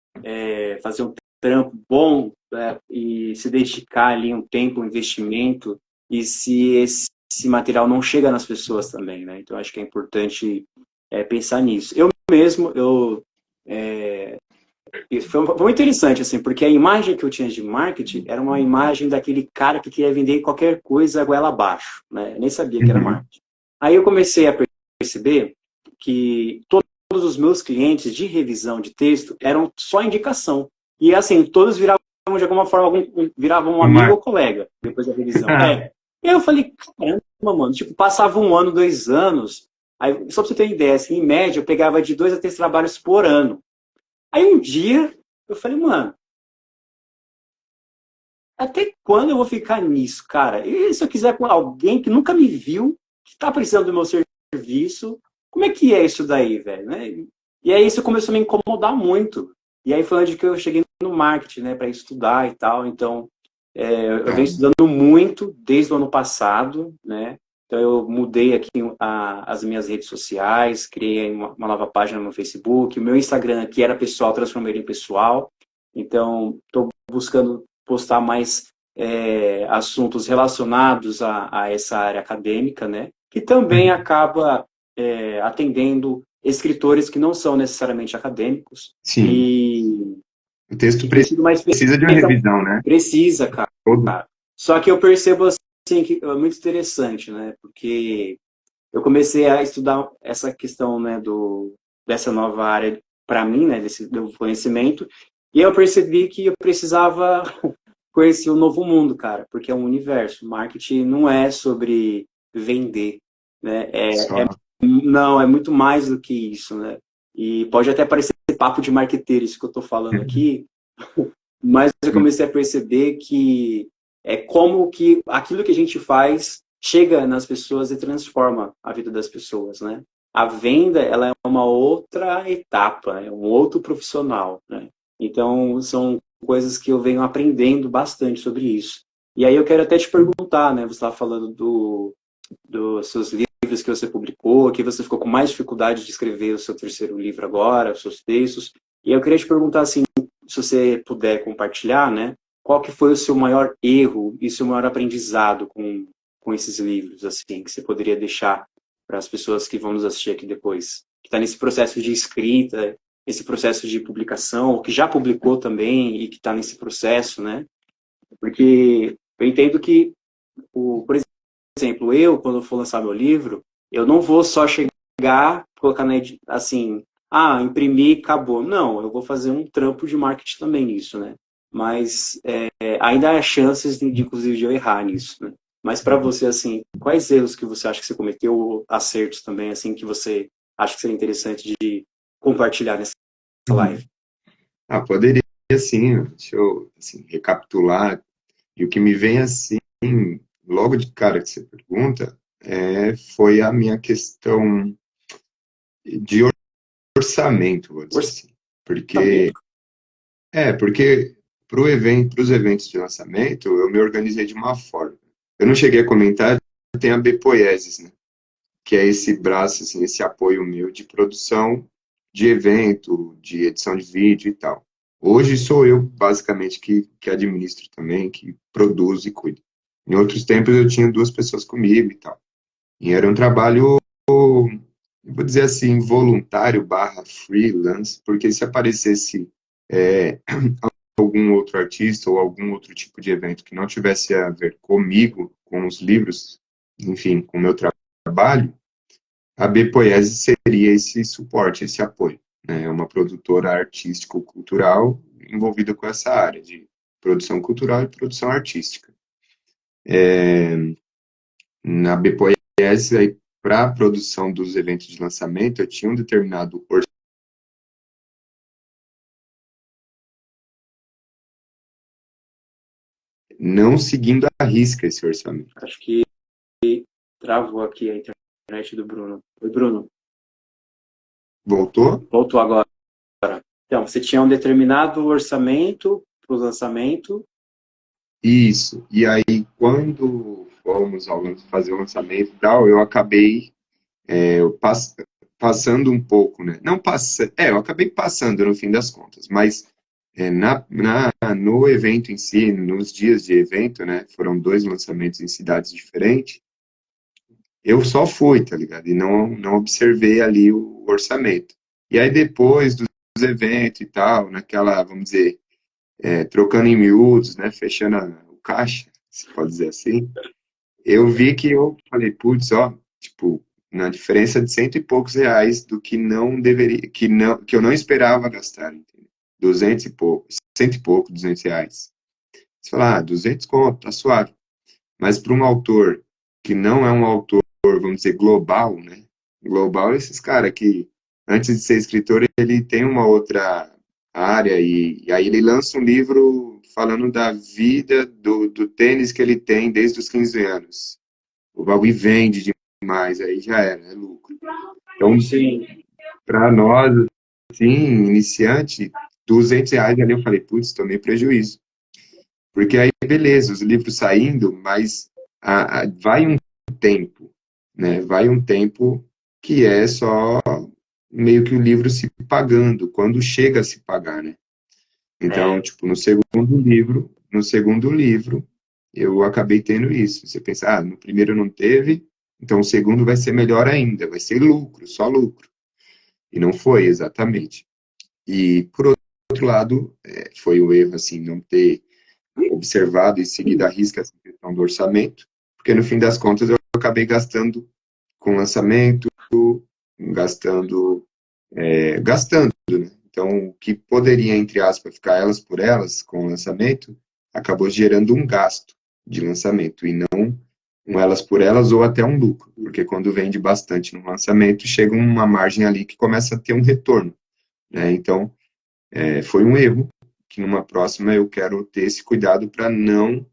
fazer um trampo bom, né, e se dedicar ali um tempo, um investimento, e se esse material não chega nas pessoas também, né? Então, acho que é importante pensar nisso. Eu mesmo, foi muito interessante, assim, porque a imagem que eu tinha de marketing era uma imagem daquele cara que queria vender qualquer coisa goela abaixo, né? Eu nem sabia que era marketing. Aí eu comecei a perceber que todos os meus clientes de revisão de texto eram só indicação. E assim, todos viravam de alguma forma, viravam um amigo ou colega depois da revisão. E aí eu falei, caramba, mano, tipo, passava 1 ano, 2 anos, aí, só pra você ter uma ideia, assim, em média eu pegava de 2 a 3 trabalhos por ano. Aí um dia eu falei, mano, até quando eu vou ficar nisso, cara? E se eu quiser com alguém que nunca me viu, que está precisando do meu serviço, como é que é isso daí, velho? Né? E aí isso começou a me incomodar muito. E aí foi onde que eu cheguei no marketing, né, para estudar e tal. Então, eu venho estudando muito desde o ano passado, né? Então, eu mudei aqui as minhas redes sociais, criei uma nova página no Facebook. O meu Instagram aqui era pessoal, transformei em pessoal. Então, estou buscando postar mais assuntos relacionados a essa área acadêmica, né? Que também acaba atendendo escritores que não são necessariamente acadêmicos. Sim. O texto E tem sido mais precisa de uma revisão, né? Precisa, cara. Todo. Só que eu percebo assim que é muito interessante, né? Porque eu comecei a estudar essa questão, né, dessa nova área para mim, né, do conhecimento, e eu percebi que eu precisava conhecer o novo mundo, cara, porque é um universo. Marketing não é sobre vender, né? Só. Não, é muito mais do que isso, né? E pode até parecer papo de marqueteiro isso que eu estou falando aqui, mas eu comecei a perceber que é como que aquilo que a gente faz chega nas pessoas e transforma a vida das pessoas, né? A venda, ela é uma outra etapa, é um outro profissional, né? Então, são coisas que eu venho aprendendo bastante sobre isso. E aí eu quero até te perguntar, né? Você estava falando dos seus livros que você publicou, que você ficou com mais dificuldade de escrever o seu terceiro livro agora, os seus textos. E eu queria te perguntar assim, se você puder compartilhar, né? Qual que foi o seu maior erro e o seu maior aprendizado com esses livros, assim, que você poderia deixar para as pessoas que vão nos assistir aqui depois? Que está nesse processo de escrita, esse processo de publicação, ou que já publicou também e que está nesse processo, né? Porque eu entendo que, por exemplo, eu, quando eu for lançar meu livro, eu não vou só chegar, colocar assim, imprimir, acabou. Não, eu vou fazer um trampo de marketing também nisso, né? Mas ainda há chances, inclusive, de eu errar nisso, né? Mas para você, assim, quais erros que você acha que você cometeu, ou acertos também, assim, que você acha que seria interessante de compartilhar nessa live? Poderia sim. Deixa eu assim, recapitular. E o que me vem assim, logo de cara que você pergunta, foi a minha questão de orçamento, vou dizer assim. Porque para os eventos de lançamento, eu me organizei de uma forma. Eu não cheguei a comentar, tem a Bepoieses, né? Que é esse braço, assim, esse apoio meu de produção de evento, de edição de vídeo e tal. Hoje sou eu, basicamente, que administro também, que produzo e cuido. Em outros tempos eu tinha duas pessoas comigo e tal. E era um trabalho, vou dizer assim, voluntário barra freelance, porque se aparecesse algum outro artista ou algum outro tipo de evento que não tivesse a ver comigo, com os livros, enfim, com o meu trabalho, a Bepoiese seria esse suporte, esse apoio. Né? É uma produtora artístico-cultural envolvida com essa área de produção cultural e produção artística. Na Bepoiese, para a produção dos eventos de lançamento, eu tinha um determinado orçamento. Não seguindo à risca esse orçamento. Acho que travou aqui a internet do Bruno. Oi, Bruno. Voltou? Voltou agora. Então, você tinha um determinado orçamento para o lançamento. Isso. E aí, quando fomos fazer o lançamento e tal, eu acabei passando um pouco, né? Não passa, eu acabei passando no fim das contas, mas no evento em si, nos dias de evento, né? Foram 2 lançamentos em cidades diferentes. Eu só fui, tá ligado? E não observei ali o orçamento. E aí depois dos eventos e tal, naquela, vamos dizer, trocando em miúdos, né? Fechando o caixa, se pode dizer assim. Eu vi que eu falei, putz, ó, tipo, na diferença de cento e poucos reais do que não deveria, que eu não esperava gastar, entendeu? 200 e pouco, cento e pouco, 200 reais. Você fala, 200 conto, tá suave. Mas para um autor que não é um autor, vamos dizer, global, né? Global é esses caras que, antes de ser escritor, ele tem uma outra área e aí ele lança um livro falando da vida do tênis que ele tem desde os 15 anos. O bagulho vende demais, aí já era, é lucro. Então, para nós, assim, iniciante, 200 reais ali eu falei, putz, tomei prejuízo. Porque aí, beleza, os livros saindo, mas vai um tempo. né? Vai um tempo que é só meio que o livro se pagando, quando chega a se pagar, né? Então, tipo, no segundo livro, eu acabei tendo isso. Você pensa, no primeiro não teve, então o segundo vai ser melhor ainda, vai ser lucro, só lucro. E não foi exatamente. E, por outro lado, foi o erro, assim, não ter observado e seguido à risca essa questão do orçamento, porque no fim das contas eu acabei gastando com lançamento, gastando, gastando, né? Então, o que poderia, entre aspas, ficar elas por elas com o lançamento, acabou gerando um gasto de lançamento, e não um elas por elas ou até um lucro, porque quando vende bastante no lançamento, chega uma margem ali que começa a ter um retorno, né? Então, foi um erro, que numa próxima eu quero ter esse cuidado para não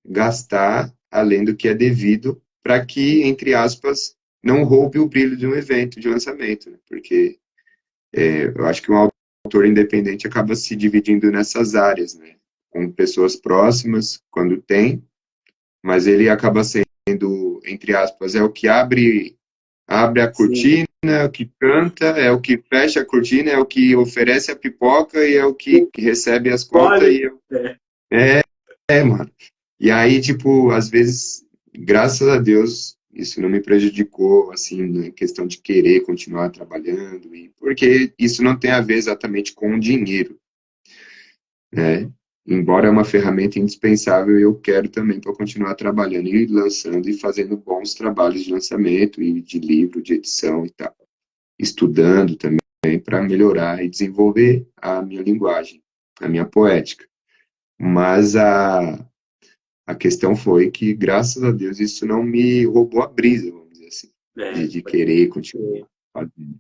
gastar além do que é devido, para que, entre aspas, não roube o brilho de um evento, de lançamento, né? Porque eu acho que um autor independente acaba se dividindo nessas áreas, né? Com pessoas próximas, quando tem, mas ele acaba sendo, entre aspas, é o que abre a Sim. cortina, é o que canta, é o que fecha a cortina, é o que oferece a pipoca e é o que recebe as contas Olha, e mano. E aí, tipo, às vezes, graças a Deus, isso não me prejudicou, assim, na questão de querer continuar trabalhando, e porque isso não tem a ver exatamente com o dinheiro, né? Embora é uma ferramenta indispensável, eu quero também para continuar trabalhando e lançando e fazendo bons trabalhos de lançamento e de livro, de edição e tal. Estudando também para melhorar e desenvolver a minha linguagem, a minha poética. Mas a questão foi que, graças a Deus, isso não me roubou a brisa, vamos dizer assim, de querer continuar fazendo.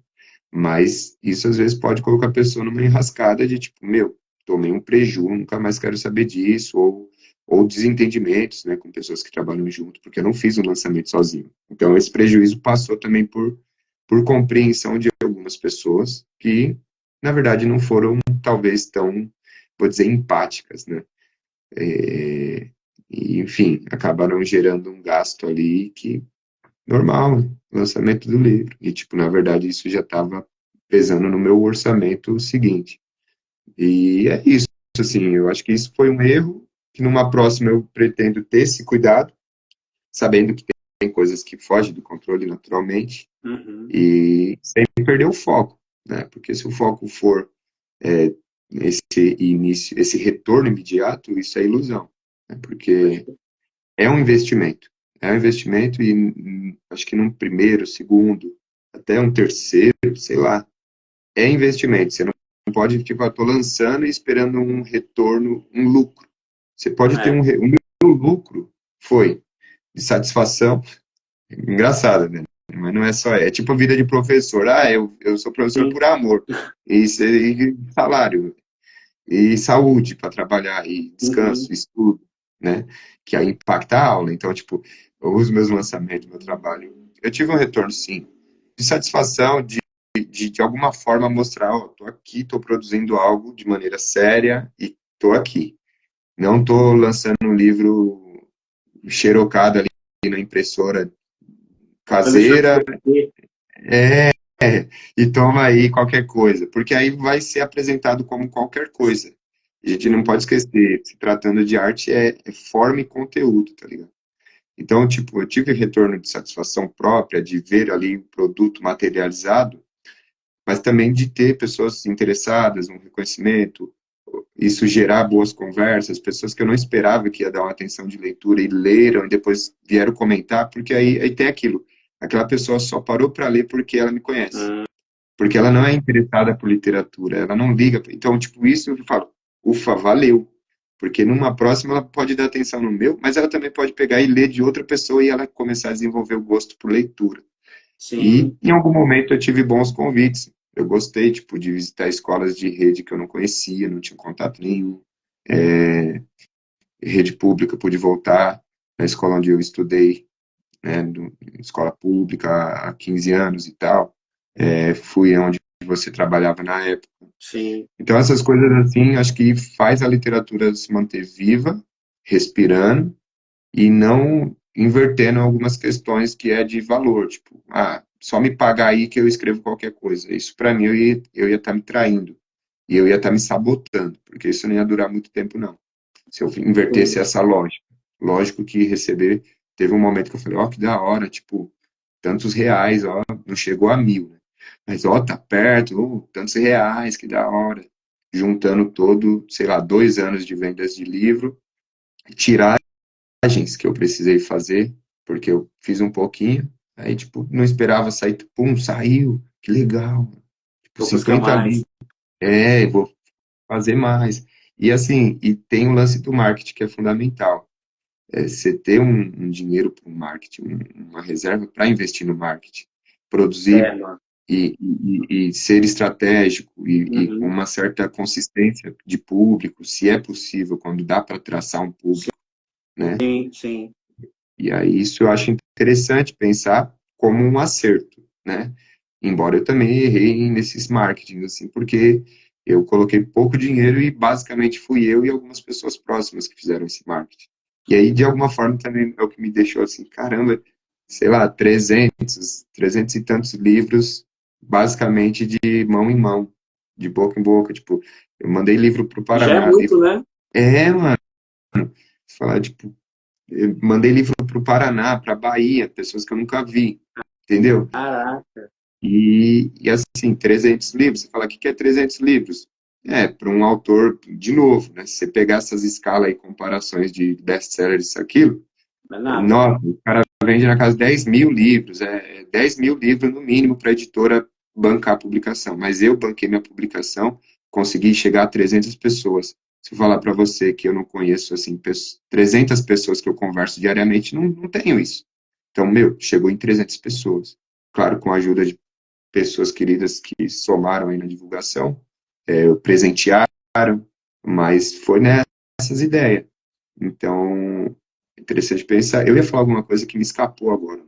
Mas isso às vezes pode colocar a pessoa numa enrascada de tipo, meu, tomei um preju, nunca mais quero saber disso, ou desentendimentos, né, com pessoas que trabalham junto, porque eu não fiz o lançamento sozinho. Então esse prejuízo passou também por compreensão de algumas pessoas que, na verdade, não foram talvez tão, vou dizer, empáticas, né? E, enfim, acabaram gerando um gasto ali que, normal, né? Lançamento do livro. E, tipo, na verdade, isso já estava pesando no meu orçamento seguinte. E é isso, assim, eu acho que isso foi um erro, que numa próxima eu pretendo ter esse cuidado, sabendo que tem coisas que fogem do controle naturalmente, uhum. e sem perder o foco, né? Porque se o foco for esse início, esse retorno imediato, isso é ilusão, né? Porque é um investimento e acho que num primeiro, segundo, até um terceiro, sei lá, é investimento. Você não pode, tipo, tô lançando e esperando um retorno, um lucro. Você pode ter É, o meu lucro foi de satisfação, engraçado, né? Mas não é só, é tipo a vida de professor. Eu sou professor sim. por amor. E salário, e saúde para trabalhar, e Uhum. descanso, estudo, né? Que aí impacta a aula. Então, tipo, eu uso meus lançamentos, meu trabalho. Eu tive um retorno, sim, de satisfação, de alguma forma mostrar, ó, tô aqui, tô produzindo algo de maneira séria e tô aqui. Não tô lançando um livro xerocado ali na impressora Alexandre caseira, Bonfim. é, e toma aí qualquer coisa, porque aí vai ser apresentado como qualquer coisa. A gente não Sim. pode esquecer, se tratando de arte, é forma e conteúdo, tá ligado? Então, tipo, eu tive retorno de satisfação própria, de ver ali o produto materializado, mas também de ter pessoas interessadas, um reconhecimento, isso gerar boas conversas, pessoas que eu não esperava que ia dar uma atenção de leitura e leram e depois vieram comentar, porque aí tem aquilo, aquela pessoa só parou para ler porque ela me conhece, Hum, porque ela não é interessada por literatura, ela não liga, então, tipo, isso eu falo, ufa, valeu, porque numa próxima ela pode dar atenção no meu, mas ela também pode pegar e ler de outra pessoa e ela começar a desenvolver o gosto por leitura. E sim. em algum momento eu tive bons convites. Eu gostei, tipo, de visitar escolas de rede que eu não conhecia, não tinha contato nenhum. Rede pública, pude voltar na escola onde eu estudei, né, escola pública há 15 anos e tal. Fui onde você trabalhava na época. Sim. Então essas coisas assim, acho que faz a literatura se manter viva, respirando, e não invertendo algumas questões que é de valor, tipo, só me pagar aí que eu escrevo qualquer coisa. Isso para mim eu ia estar me traindo e eu ia estar me sabotando, porque isso não ia durar muito tempo não. Se eu invertesse essa lógica. Lógico que receber, teve um momento que eu falei, ó, que da hora, tipo, tantos reais, ó, não chegou a 1.000, né? Mas, ó, tá perto, tantos reais, que da hora. Juntando todo, sei lá, 2 anos de vendas de livro, tiragens que eu precisei fazer, porque eu fiz um pouquinho, aí, tipo, não esperava sair, pum, saiu, que legal. Tipo, Vou buscar 50 mais. livros, vou fazer mais. E assim, e tem o lance do marketing que é fundamental. Você ter um dinheiro para o marketing, uma reserva para investir no marketing, produzir Mano. e ser estratégico e com Uhum. uma certa consistência de público, se é possível, quando dá para traçar um público, né? Sim, sim. E aí isso eu acho interessante pensar como um acerto, né? Embora eu também errei nesses marketings, assim, porque eu coloquei pouco dinheiro e basicamente fui eu e algumas pessoas próximas que fizeram esse marketing. E aí, de alguma forma, também é o que me deixou assim, caramba, sei lá, 300 e tantos livros, basicamente de mão em mão, de boca em boca, tipo, eu mandei livro pro Já é Paraná, muito, né? mano, falar, tipo, eu mandei livro para o Paraná, para a Bahia, pessoas que eu nunca vi, entendeu? Caraca. E assim, 300 livros. Você fala, o que que é 300 livros? Para um autor, de novo, né? Se você pegar essas escalas e comparações de best-seller, isso, aquilo, Não é nada. nossa, o cara vende na casa 10 mil livros, 10 mil livros no mínimo para a editora bancar a publicação. Mas eu banquei minha publicação, consegui chegar a 300 pessoas. Se eu falar para você que eu não conheço, assim, 300 pessoas que eu converso diariamente, não tenho isso. Então, meu, chegou em 300 pessoas. Claro, com a ajuda de pessoas queridas que somaram aí na divulgação, presentearam, mas foi nessas ideias. Então, interessante pensar. Eu ia falar alguma coisa que me escapou agora.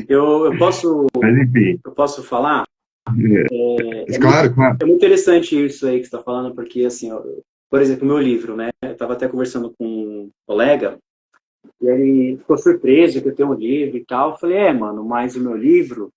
Eu posso, Mas, enfim. eu posso falar? É muito, Claro, claro. é muito interessante isso aí que você está falando, porque, assim, por exemplo, o meu livro, né? Eu estava até conversando com um colega, e ele ficou surpreso que eu tenho um livro e tal. Eu falei, mano, mas o meu livro,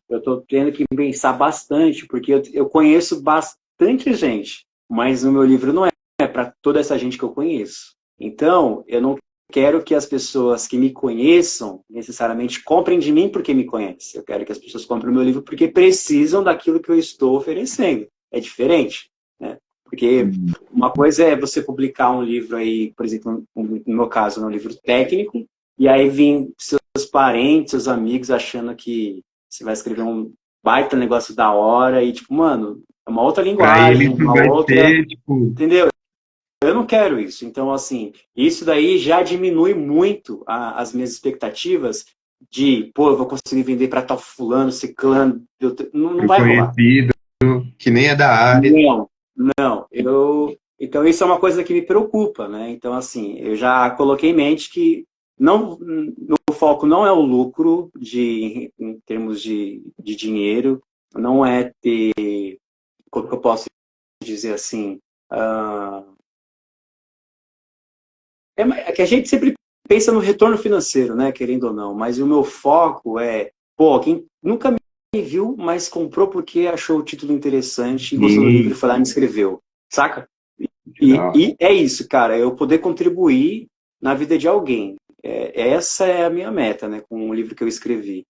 eu estou tendo que pensar bastante, porque eu conheço bastante gente, mas o meu livro não é para toda essa gente que eu conheço. Então, eu não quero que as pessoas que me conheçam necessariamente comprem de mim porque me conhecem. Eu quero que as pessoas comprem o meu livro porque precisam daquilo que eu estou oferecendo. É diferente, né? Porque uma coisa é você publicar um livro aí, por exemplo, no meu caso, um livro técnico, e aí vir seus parentes, seus amigos achando que você vai escrever um baita negócio da hora e, tipo, mano, é uma outra Para linguagem, eles não uma vai outra. ser, tipo, Entendeu? Eu não quero isso. Então, assim, isso daí já diminui muito as minhas expectativas de, pô, eu vou conseguir vender para tal fulano, ciclano. Não pro vai rolar. conhecido, que nem é da área. Não, não. Então, isso é uma coisa que me preocupa, né? Então, assim, eu já coloquei em mente que não, o foco não é o lucro em termos de dinheiro, não é ter, como que eu posso dizer assim, ah, é que a gente sempre pensa no retorno financeiro, né, querendo ou não, mas o meu foco é, pô, quem nunca me viu, mas comprou porque achou o título interessante e gostou do livro e Sim, foi lá e me escreveu, saca? que da hora. E é isso, cara, eu poder contribuir na vida de alguém. Essa é a minha meta, né, com o livro que eu escrevi.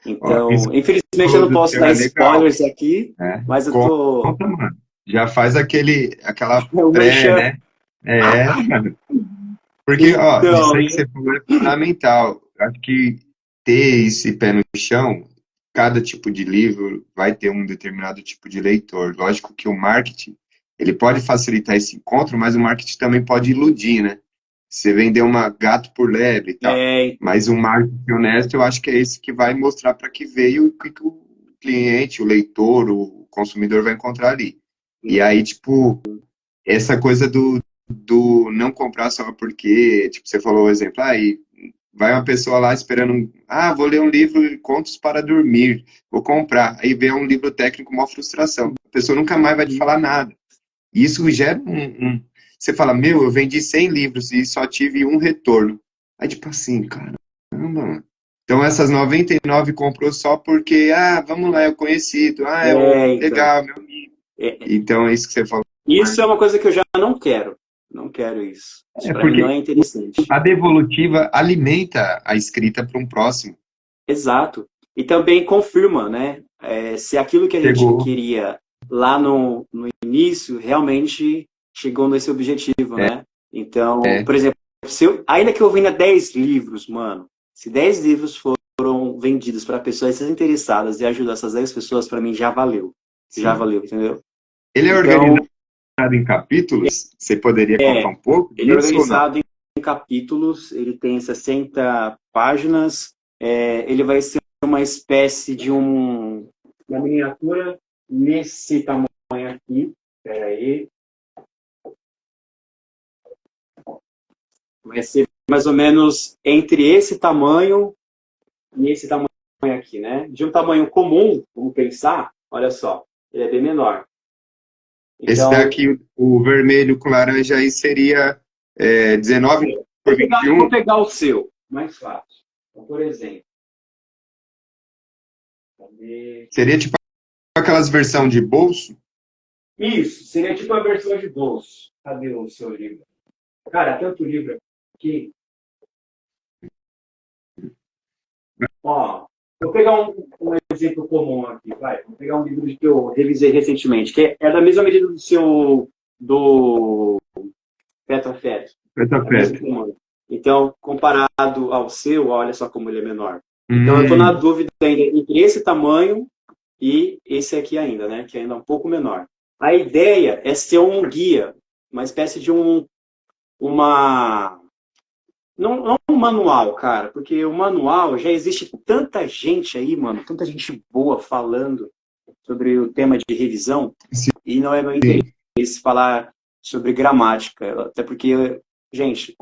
Ó, isso Então, infelizmente eu falou não do posso seu dar é legal, spoilers aqui, né? mas eu tô. Conta, mano. Já faz aquela O pré, merchan. né? Mano. Porque, ó, isso Então, aí que você falou é fundamental. Acho que ter esse pé no chão, cada tipo de livro vai ter um determinado tipo de leitor. Lógico que o marketing, ele pode facilitar esse encontro, mas o marketing também pode iludir, né? Você vender uma gato por lebre e tal. então. Mas o marketing honesto, eu acho que é esse que vai mostrar para que veio e o que o cliente, o leitor, o consumidor vai encontrar ali. E aí, tipo, essa coisa do não comprar só porque, tipo, você falou o exemplo, aí vai uma pessoa lá esperando, vou ler um livro de contos para dormir, vou comprar. Aí vê um livro técnico, uma frustração. A pessoa nunca mais vai te falar nada. E isso gera você fala, meu, eu vendi 100 livros e só tive um retorno. Aí, tipo assim, caramba, Então essas 99 comprou só porque, vamos lá, é o conhecido, é o Então, legal, meu amigo. é, Então é isso que você falou. isso é uma coisa que eu já não quero. Não quero isso. Isso É para mim não porque é interessante. a devolutiva alimenta a escrita para um próximo. Exato. E também confirma, né? Se aquilo que a gente Chegou. queria lá no início realmente chegou nesse objetivo, né? Então, É. por exemplo, ainda que eu venda 10 livros, mano, se 10 livros foram vendidos para pessoas interessadas e ajudar essas 10 pessoas, para mim já valeu. Já Sim. valeu, entendeu? Ele é Então, organizado em capítulos? Você poderia contar um pouco ele é disso ou não? organizado em capítulos, ele tem 60 páginas, ele vai ser uma espécie de uma miniatura nesse tamanho aqui. Espera aí. Vai ser mais ou menos entre esse tamanho e esse tamanho aqui, né? De um tamanho comum, vamos pensar, olha só, ele é bem menor. Esse Então, daqui, o vermelho com laranja, aí seria 19 por vou 21. pegar o seu, mais fácil. Então, por exemplo, cadê? Seria tipo aquelas versão de bolso. Isso, seria tipo a versão de bolso. Cadê o seu livro? Cara, tanto livro aqui. Ó, vou pegar um exemplo comum aqui, vai. Vou pegar um livro que eu revisei recentemente, que é da mesma medida do Feto a Feto. Essa É o mesmo festa. tamanho. Então, comparado ao seu, olha só como ele é menor. Então, eu estou na Hum, dúvida ainda entre esse tamanho e esse aqui ainda, né? Que ainda é um pouco menor. A ideia é ser um guia, uma espécie de uma não um manual, cara, porque o manual já existe tanta gente aí, mano, tanta gente boa falando sobre o tema de revisão, e não é meu sim. interesse falar sobre gramática, até porque, gente,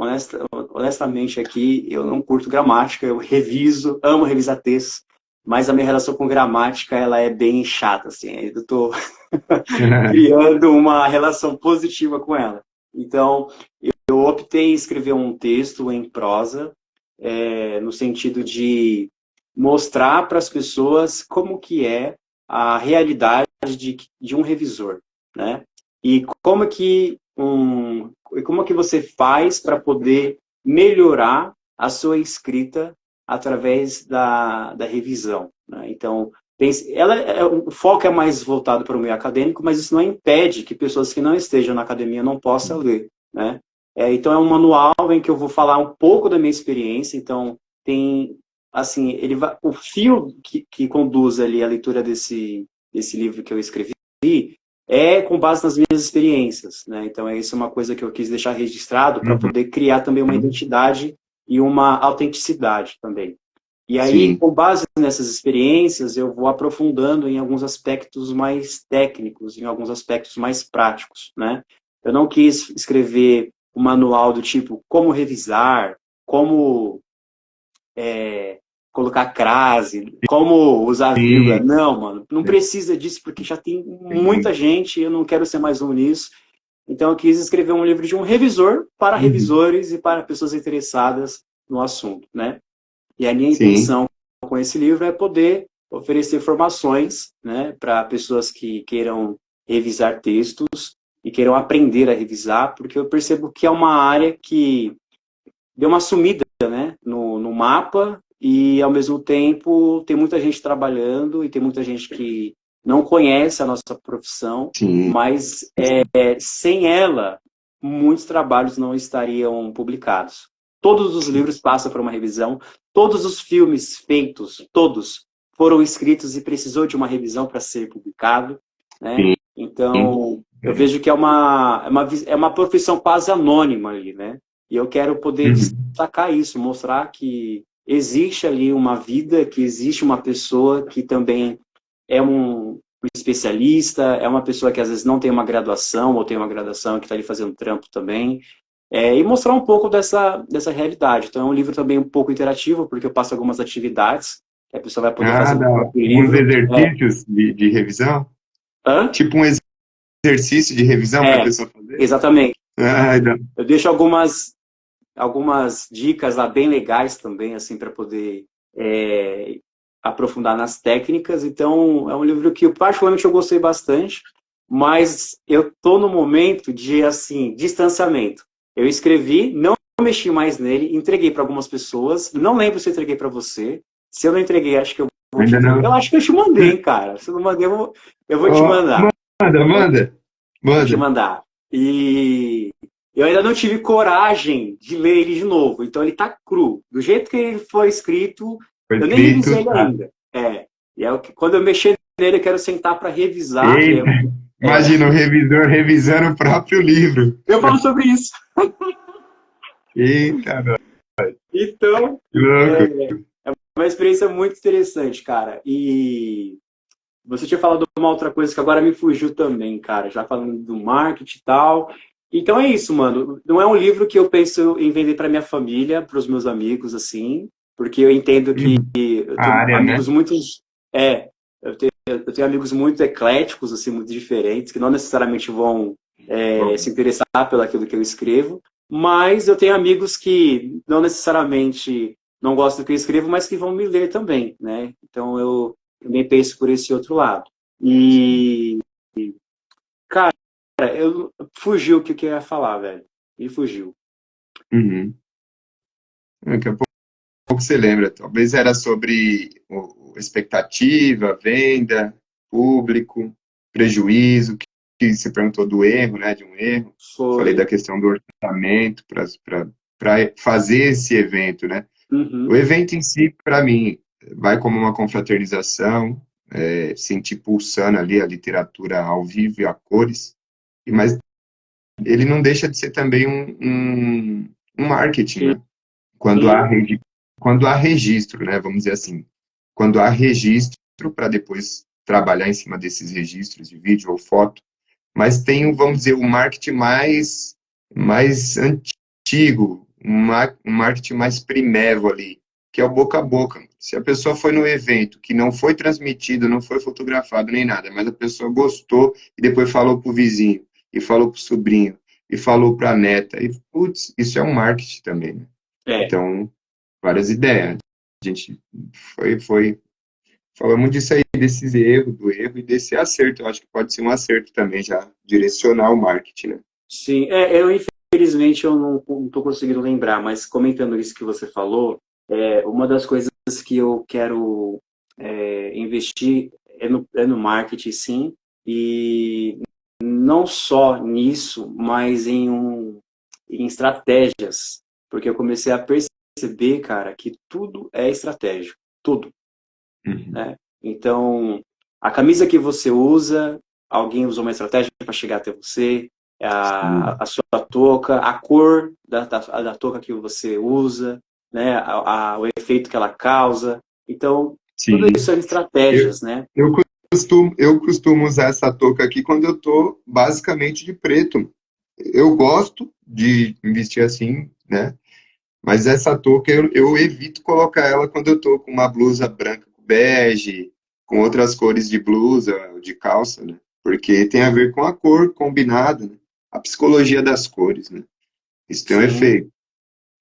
honestamente aqui, eu não curto gramática, eu reviso, amo revisar textos, mas a minha relação com gramática, ela é bem chata, assim, eu tô criando uma relação positiva com ela. Então, eu optei em escrever um texto em prosa, no sentido de mostrar para as pessoas como que é a realidade de um revisor, né? E como que você faz para poder melhorar a sua escrita através da revisão, né? Então, o foco é mais voltado para o meio acadêmico, mas isso não impede que pessoas que não estejam na academia não possam ler, né? Então é um manual em que eu vou falar um pouco da minha experiência. Então tem, assim, o fio que conduz ali a leitura desse livro que eu escrevi é com base nas minhas experiências, né? Então isso é uma coisa que eu quis deixar registrado para Uhum. poder criar também uma identidade e uma autenticidade também. E aí, Sim. com base nessas experiências, eu vou aprofundando em alguns aspectos mais técnicos, em alguns aspectos mais práticos, né? Eu não quis escrever um manual do tipo como revisar, como colocar crase, como usar vírgula. Sim. Não, mano, não precisa disso porque já tem muita Entendi. gente e eu não quero ser mais um nisso. Então eu quis escrever um livro de um revisor para Uhum. revisores e para pessoas interessadas no assunto, né? E a minha Sim. intenção com esse livro é poder oferecer formações, né, para pessoas que queiram revisar textos e queiram aprender a revisar, porque eu percebo que é uma área que deu uma sumida, né, no mapa e, ao mesmo tempo, tem muita gente trabalhando e tem muita gente que não conhece a nossa profissão, Sim. mas sem ela, muitos trabalhos não estariam publicados. Todos os livros passam por uma revisão, todos os filmes feitos, todos, foram escritos e precisou de uma revisão para ser publicado, né? Sim. Então, eu É. vejo que é uma profissão quase anônima ali, né? E eu quero poder Uhum. destacar isso, mostrar que existe ali uma vida, que existe uma pessoa que também é um especialista, é uma pessoa que às vezes não tem uma graduação ou tem uma graduação que está ali fazendo trampo também, e mostrar um pouco dessa realidade. Então é um livro também um pouco interativo, porque eu passo algumas atividades que a pessoa vai poder fazer no Dá próprio uns livro. exercícios de revisão? Hã? Tipo um exercício de revisão para a É, pessoa fazer? exatamente. Dá. Eu deixo algumas dicas lá bem legais também, assim, para poder aprofundar nas técnicas. Então, é um livro que particularmente eu gostei bastante, mas eu tô no momento de, assim, distanciamento. Eu escrevi, não mexi mais nele, entreguei para algumas pessoas, não lembro se eu entreguei para você. Se eu não entreguei, acho que eu vou te... Ainda Eu não. acho que eu te mandei, hein, cara. Se eu não mandei, eu vou te Ó, mandar. manda. Vou te Manda. mandar. E eu ainda não tive coragem de ler ele de novo. Então ele tá cru. Do jeito que ele foi escrito, Foi eu nem revisei escrito, ele tá. ainda. E é o que, quando eu mexer nele, eu quero sentar para revisar. Eita, imagina o revisor revisando o próprio livro. Eu falo sobre isso. Eita, nós, Então, que louco. é uma experiência muito interessante, cara. E você tinha falado uma outra coisa que agora me fugiu também, cara. Já falando do marketing e tal. Então é isso, mano. Não é um livro que eu penso em vender para minha família, para os meus amigos, assim, porque eu entendo que Uhum. eu A tenho área, né? amigos muito. Eu tenho amigos muito ecléticos, assim, muito diferentes, que não necessariamente vão se interessar pelo aquilo que eu escrevo, mas eu tenho amigos que não necessariamente não gostam do que eu escrevo, mas que vão me ler também, né? Então eu também penso por esse outro lado. E, cara, eu fugiu o que eu ia falar, velho. Me fugiu. Uhum. Daqui a pouco você lembra. Talvez era sobre expectativa, venda, público, prejuízo, que você perguntou do erro, né? De um erro. Falei da Foi. questão do orçamento para fazer esse evento, né? O Uhum. evento em si, para mim, vai como uma confraternização, sentir pulsando ali a literatura ao vivo e a cores, mas ele não deixa de ser também um marketing, Sim. né? Quando há registro, né? Vamos dizer assim, quando há registro para depois trabalhar em cima desses registros de vídeo ou foto, mas tem, vamos dizer, o marketing mais antigo, um marketing mais primevo ali, que é o boca a boca. Se a pessoa foi no evento, que não foi transmitido, não foi fotografado nem nada, mas a pessoa gostou e depois falou pro vizinho, e falou pro sobrinho, e falou pra neta, e putz, isso é um marketing também, né? É. Então, várias ideias. A gente foi falamos disso aí, desses erros, do erro e desse acerto. Eu acho que pode ser um acerto também, já direcionar o marketing, né? Sim. Eu infelizmente eu não estou conseguindo lembrar, mas comentando isso que você falou, uma das coisas que eu quero investir é no marketing, sim, e não só nisso, mas em estratégias, porque eu comecei a perceber, cara, que tudo é estratégico, tudo, Uhum. né? Então, a camisa que você usa, alguém usou uma estratégia para chegar até você, Sim. a sua touca, a cor da touca que você usa, né? O efeito que ela causa. Então, tudo isso Sim. são Eu, estratégias, né? eu costumo usar essa touca aqui quando eu tô basicamente de preto. Eu gosto de vestir assim, né? Mas essa touca eu evito colocar ela quando eu tô com uma blusa branca com bege, com outras cores de blusa, de calça, né? Porque tem a ver com a cor combinada, né? A psicologia das cores, né? Isso tem um Sim, efeito.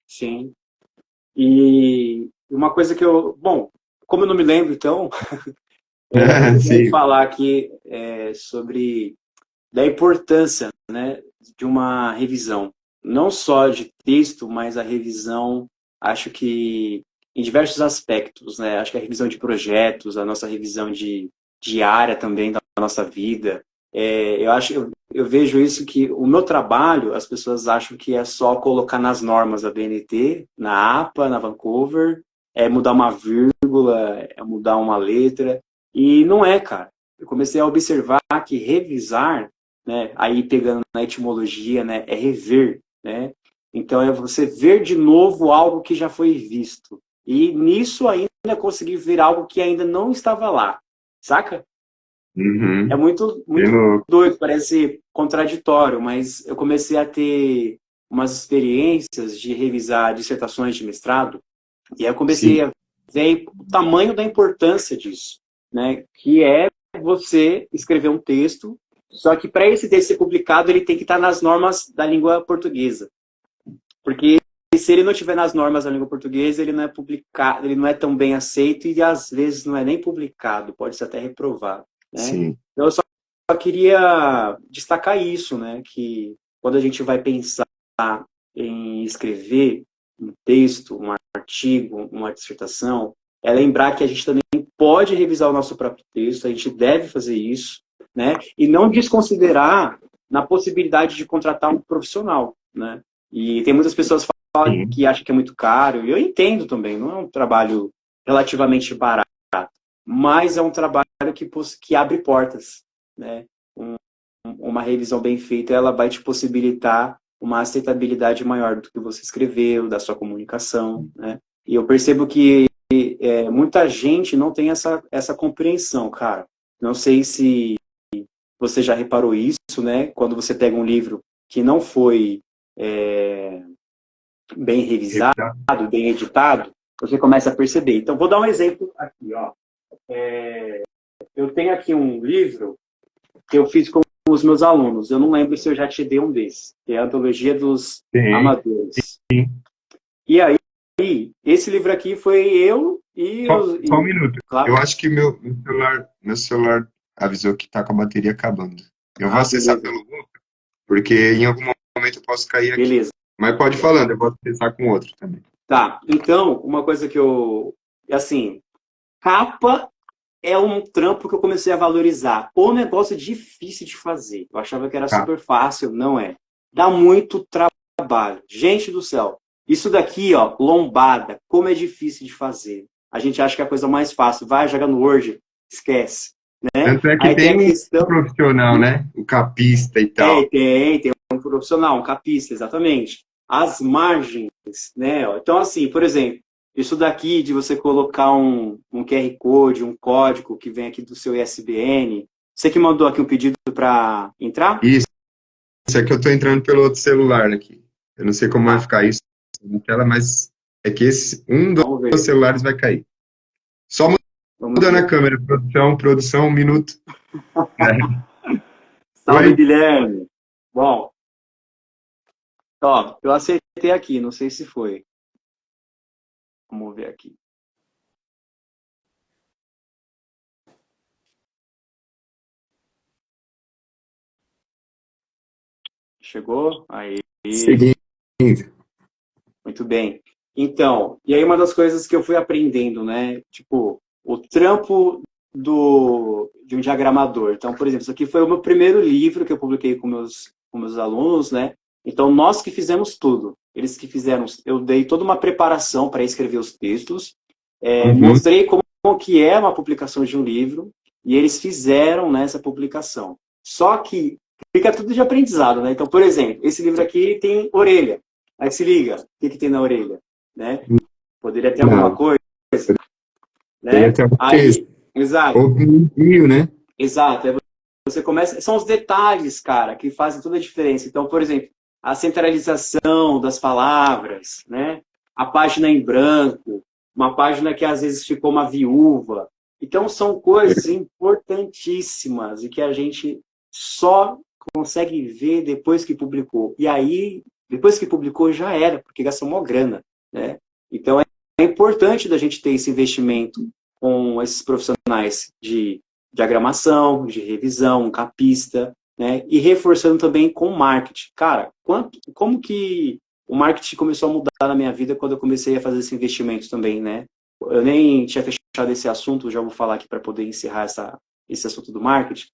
sim. E uma coisa que bom, como eu não me lembro, então, eu quero Sim, falar aqui sobre da importância, né, de uma revisão, não só de texto, mas a revisão, acho que em diversos aspectos, né? Acho que a revisão de projetos, a nossa revisão de área também da nossa vida. Eu vejo isso que o meu trabalho, as pessoas acham que é só colocar nas normas da BNT, na APA, na Vancouver, mudar uma vírgula, mudar uma letra, e não é, cara. Eu comecei a observar que revisar, né, aí pegando na etimologia, né, é rever, né? Então é você ver de novo algo que já foi visto. E nisso ainda conseguir ver algo que ainda não estava lá. Saca? É uhum, muito, bem muito louco. doido, parece contraditório, mas eu comecei a ter umas experiências de revisar dissertações de mestrado, e aí eu comecei Sim, a ver o tamanho da importância disso, né? Que é você escrever um texto, só que para esse texto ser publicado, ele tem que estar nas normas da língua portuguesa. Porque se ele não tiver nas normas da língua portuguesa, ele não é publicado, ele não é tão bem aceito e às vezes não é nem publicado, pode ser até reprovado, né? Sim. Então eu só queria destacar isso, né? Que quando a gente vai pensar em escrever um texto, um artigo, uma dissertação, é lembrar que a gente também pode revisar o nosso próprio texto, a gente deve fazer isso, né? E não desconsiderar na possibilidade de contratar um profissional, né? E tem muitas pessoas que acham que é muito caro, e eu entendo também, não é um trabalho relativamente barato, mas é um trabalho que abre portas, né? Uma revisão bem feita, ela vai te possibilitar uma aceitabilidade maior do que você escreveu, da sua comunicação, né? E eu percebo que muita gente não tem essa compreensão, cara. Não sei se você já reparou isso, né? Quando você pega um livro que não foi bem revisado, bem editado, você começa a perceber. Então, vou dar um exemplo aqui, ó. Eu tenho aqui um livro que eu fiz com os meus alunos. Eu não lembro se eu já te dei um desses, que é a Antologia dos Amadores. Sim. E aí, esse livro aqui foi eu e... Só um minuto. Claro. Eu acho que meu celular avisou que está com a bateria acabando. Eu vou acessar pelo outro, porque em algum momento eu posso cair aqui. Beleza. Mas pode ir falando, eu vou acessar com outro também. Tá, então, uma coisa que assim, capa é um trampo que eu comecei a valorizar. O negócio é difícil de fazer. Eu achava que era super fácil, não é. Dá muito trabalho. Gente do céu. Isso daqui, ó, lombada, como é difícil de fazer. A gente acha que é a coisa mais fácil. Vai jogar no Word, esquece. Né? Tanto é que aí tem um profissional, né? O capista e tal. Tem um profissional, um capista, exatamente. As margens, né? Então, assim, por exemplo, isso daqui de você colocar um QR Code, um código que vem aqui do seu ISBN. Você que mandou aqui um pedido para entrar? Isso é que eu estou entrando pelo outro celular aqui. Eu não sei como vai ficar isso na tela, mas é que um dos celulares vai cair. Só mudando a câmera. Produção, 1 minuto. Salve, Guilherme. Bom, ó, eu acertei aqui, não sei se foi. Vamos ver aqui. Chegou? Aí. Seguindo. Muito bem. Então, e aí uma das coisas que eu fui aprendendo, né? Tipo, o trampo de um diagramador. Então, por exemplo, isso aqui foi o meu primeiro livro que eu publiquei com meus alunos, né? Então, nós que fizemos tudo. Eles que fizeram... Eu dei toda uma preparação para escrever os textos. Mostrei como que é uma publicação de um livro. E eles fizeram nessa publicação. Só que fica tudo de aprendizado, né? Então, por exemplo, esse livro aqui tem orelha. Aí se liga, o que tem na orelha? Né? Poderia ter alguma coisa. Né? Aí, exato. Ou um né? Exato. Aí você começa... São os detalhes, cara, que fazem toda a diferença. Então, por exemplo, a centralização das palavras, né? A página em branco, uma página que às vezes ficou uma viúva. Então, são coisas importantíssimas e que a gente só consegue ver depois que publicou. E aí, depois que publicou, já era, porque gastou uma grana, né? Então, é importante da gente ter esse investimento com esses profissionais de diagramação, de revisão, um capista, né? E reforçando também com o marketing. Cara, como que o marketing começou a mudar na minha vida quando eu comecei a fazer esse investimento também, né? Eu nem tinha fechado esse assunto, já vou falar aqui para poder encerrar esse assunto do marketing.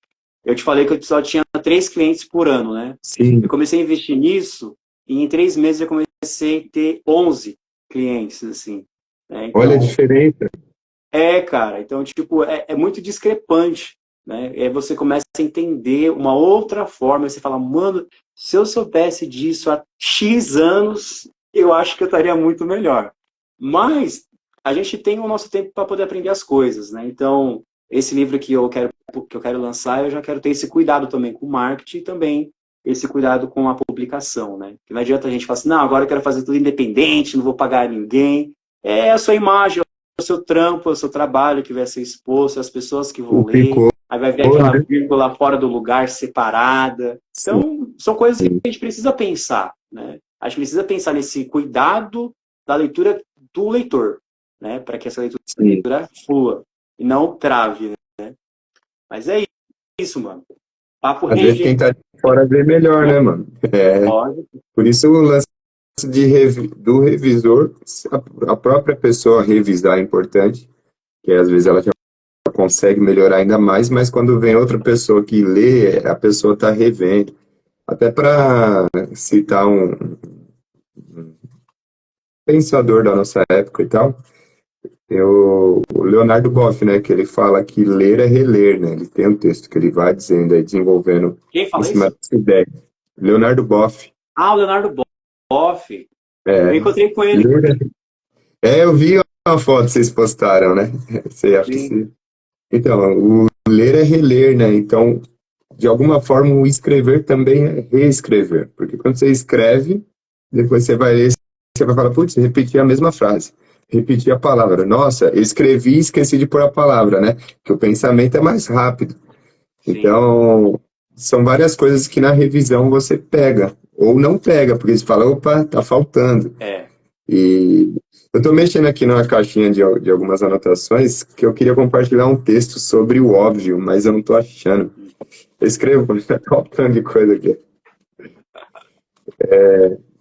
Eu te falei que eu só tinha 3 clientes por ano, né? Sim. Eu comecei a investir nisso e em 3 meses eu comecei a ter 11 clientes, assim. Né? Então, olha a diferença. Cara. Então, tipo, é muito discrepante, né? Aí você começa a entender uma outra forma. Você fala, mano, se eu soubesse disso há X anos, eu acho que eu estaria muito melhor. Mas a gente tem o nosso tempo para poder aprender as coisas, né? Então, esse livro que eu quero lançar, eu já quero ter esse cuidado também com o marketing e também esse cuidado com a publicação, né? Porque não adianta a gente falar assim, não, agora eu quero fazer tudo independente, não vou pagar ninguém. É a sua imagem, o seu trampo, o seu trabalho que vai ser exposto, as pessoas que vão ler, aí vai ver aquela vírgula fora do lugar, separada. Então, são coisas que a gente precisa pensar, né? a gente precisa pensar nesse cuidado da leitura do leitor, né? Para que essa leitura flua e não trave, né? Mas é isso, mano. Papo Às vezes rende, quem hein? tá de fora vê melhor, né, mano? Pode. Por isso o lance do revisor, a própria pessoa revisar é importante, que às vezes ela já consegue melhorar ainda mais, mas quando vem outra pessoa que lê, a pessoa está revendo. Até para citar um pensador da nossa época e tal, o Leonardo Boff, né, que ele fala que ler é reler, né? Ele tem um texto que ele vai dizendo aí, desenvolvendo Quem em fala cima isso? dessa ideia. Leonardo Boff. Ah, o Leonardo Boff. Eu É, encontrei com ele. ler eu vi uma foto que vocês postaram, né? Você acha que Sim. sim. Então, o ler é reler, né? Então, de alguma forma, o escrever também é reescrever. Porque quando você escreve, depois você vai ler, você vai falar, putz, repeti a mesma frase. Repeti a palavra. Nossa, eu escrevi e esqueci de pôr a palavra, né? Que o pensamento é mais rápido. Sim. Então, são várias coisas que na revisão você pega. Ou não pega, porque você fala, opa, tá faltando. É. E eu estou mexendo aqui numa caixinha de algumas anotações que eu queria compartilhar um texto sobre o óbvio, mas eu não estou achando. Eu escrevo, tá faltando de coisa aqui.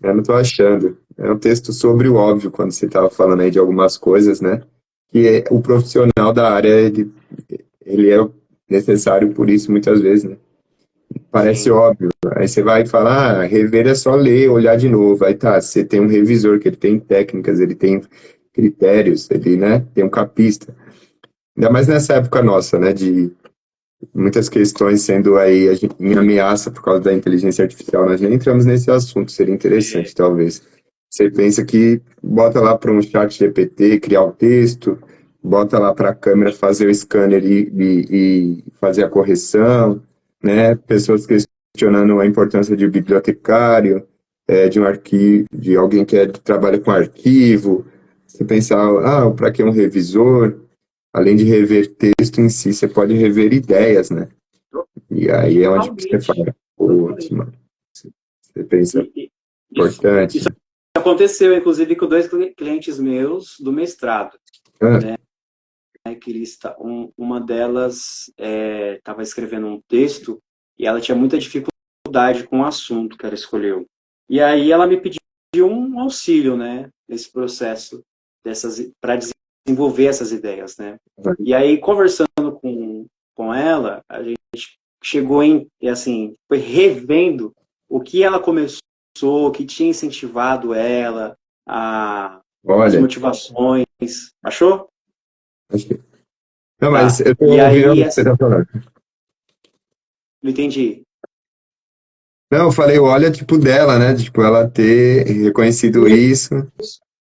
Eu não estou achando. É um texto sobre o óbvio, quando você estava falando aí de algumas coisas, né? Que o profissional da área, ele é necessário por isso muitas vezes, né? Parece Sim. óbvio. Aí você vai falar, rever é só ler, olhar de novo. Aí tá, você tem um revisor que ele tem técnicas, ele tem critérios, ele, né, tem um capista. Ainda mais nessa época nossa, né, de muitas questões sendo aí em ameaça por causa da inteligência artificial. Nós nem entramos nesse assunto, seria interessante, talvez. Você pensa que bota lá para um chat GPT criar o texto, bota lá para a câmera fazer o scanner e fazer a correção, né? Pessoas questionando a importância de bibliotecário, de um arquivo, de alguém que trabalha com arquivo. Você pensar, para que um revisor? Além de rever texto em si, você pode rever ideias, né? E aí é onde você Totalmente. fala, putz, mano, você pensa, Isso, importante. isso aconteceu, inclusive, com dois clientes meus do mestrado. Ah, Que uma delas estava escrevendo um texto e ela tinha muita dificuldade com o assunto que ela escolheu. E aí ela me pediu um auxílio, né, nesse processo para desenvolver essas ideias, né? E aí conversando com ela, a gente chegou assim, foi revendo o que ela começou, o que tinha incentivado ela, as olha, motivações. Achou? acho que... Não, mas Tá. eu tô E ouvindo o aí, que você tá falando. não entendi. Não, eu falei, olha, tipo, dela, né? Tipo, ela ter reconhecido isso.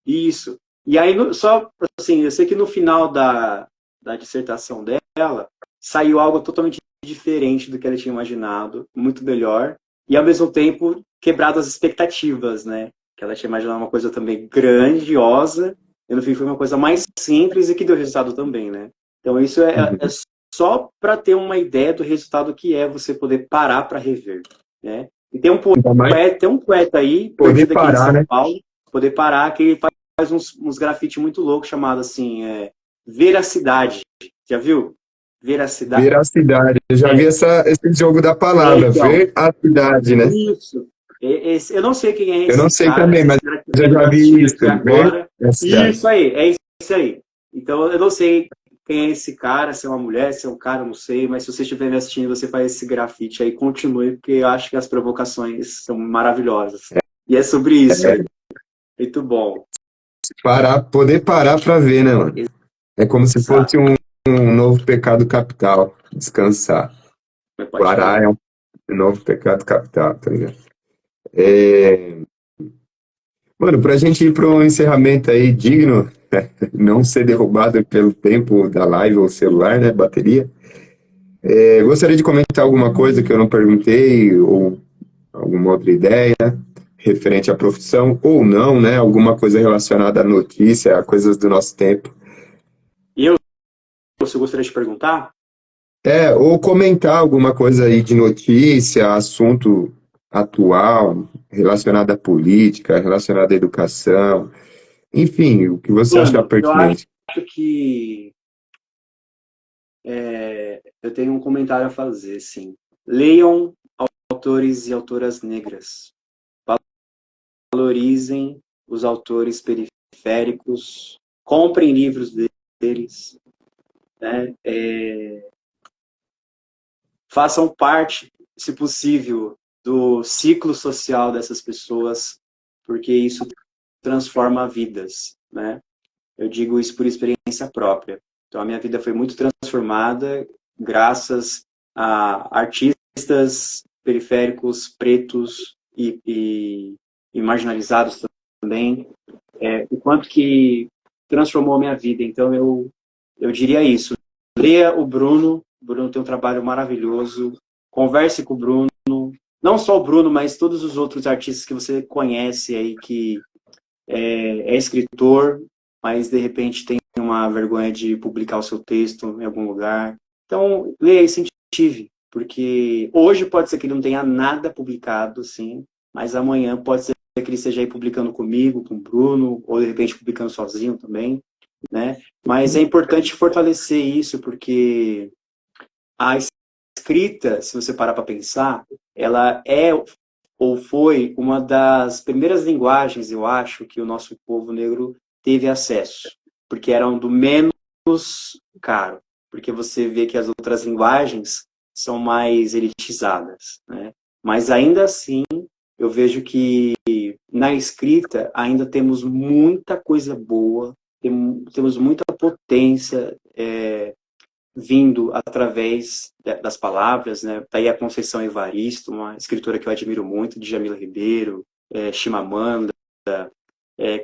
Isso. E aí, só assim, eu sei que no final da dissertação dela, saiu algo totalmente diferente do que ela tinha imaginado, muito melhor, e ao mesmo tempo quebrado as expectativas, né? Que ela tinha imaginado uma coisa também grandiosa, e no fim foi uma coisa mais simples e que deu resultado também, né? Então isso é Uhum. só para ter uma ideia do resultado que é você poder parar para rever, né? E Ainda mais tem um poeta aí, poder perdido aqui em parar, São né? Paulo, poder parar, que ele faz uns grafites muito loucos, chamado assim, Veracidade. Já viu? Veracidade. Veracidade. Eu já vi É, esse jogo da palavra, então, veracidade, né? isso. Eu não sei quem é Eu não esse sei cara, também, se mas esse cara que eu veio já no vi gatilho isso, aqui agora. veracidade. Isso aí, é isso aí. Então, eu não sei quem é esse cara, se é uma mulher, se é um cara, eu não sei, mas se você estiver me assistindo, você faz esse grafite aí, continue, porque eu acho que as provocações são maravilhosas. E é sobre isso. Muito bom. Poder parar para ver, né, mano? É como se fosse Exato. um novo pecado capital, descansar. Mas pode Parar crer. é um novo pecado capital, tá ligado? É... Mano, pra gente ir para um encerramento aí digno, não ser derrubado pelo tempo da live ou celular, né, bateria, gostaria de comentar alguma coisa que eu não perguntei, ou alguma outra ideia referente à profissão, ou não, né, alguma coisa relacionada à notícia, a coisas do nosso tempo. E você gostaria de perguntar? Ou comentar alguma coisa aí de notícia, assunto atual, relacionada à política, relacionada à educação, enfim, o que você achar Mano, eu acho pertinente. que eu tenho um comentário a fazer, sim. Leiam autores e autoras negras. Valorizem os autores periféricos. Comprem livros deles. Né? Façam parte, se possível, do ciclo social dessas pessoas, porque isso transforma vidas, né? Eu digo isso por experiência própria. Então, a minha vida foi muito transformada graças a artistas periféricos, pretos e marginalizados também. O quanto que transformou a minha vida. Então, eu diria isso. Leia o Bruno. O Bruno tem um trabalho maravilhoso. Converse com o Bruno. Não só o Bruno, mas todos os outros artistas que você conhece aí, que é escritor, mas de repente tem uma vergonha de publicar o seu texto em algum lugar. Então, leia e se incentive, porque hoje pode ser que ele não tenha nada publicado, sim, mas amanhã pode ser que ele esteja aí publicando comigo, com o Bruno, ou de repente publicando sozinho também, né? Mas é importante fortalecer isso, porque a escrita, se você parar para pensar, ela é ou foi uma das primeiras linguagens, eu acho, que o nosso povo negro teve acesso, porque eram do menos caro, porque você vê que as outras linguagens são mais elitizadas, né? Mas ainda assim, eu vejo que na escrita ainda temos muita coisa boa, temos muita potência vindo através das palavras, né? Tá aí a Conceição Evaristo, uma escritora que eu admiro muito, Djamila Ribeiro, Chimamanda,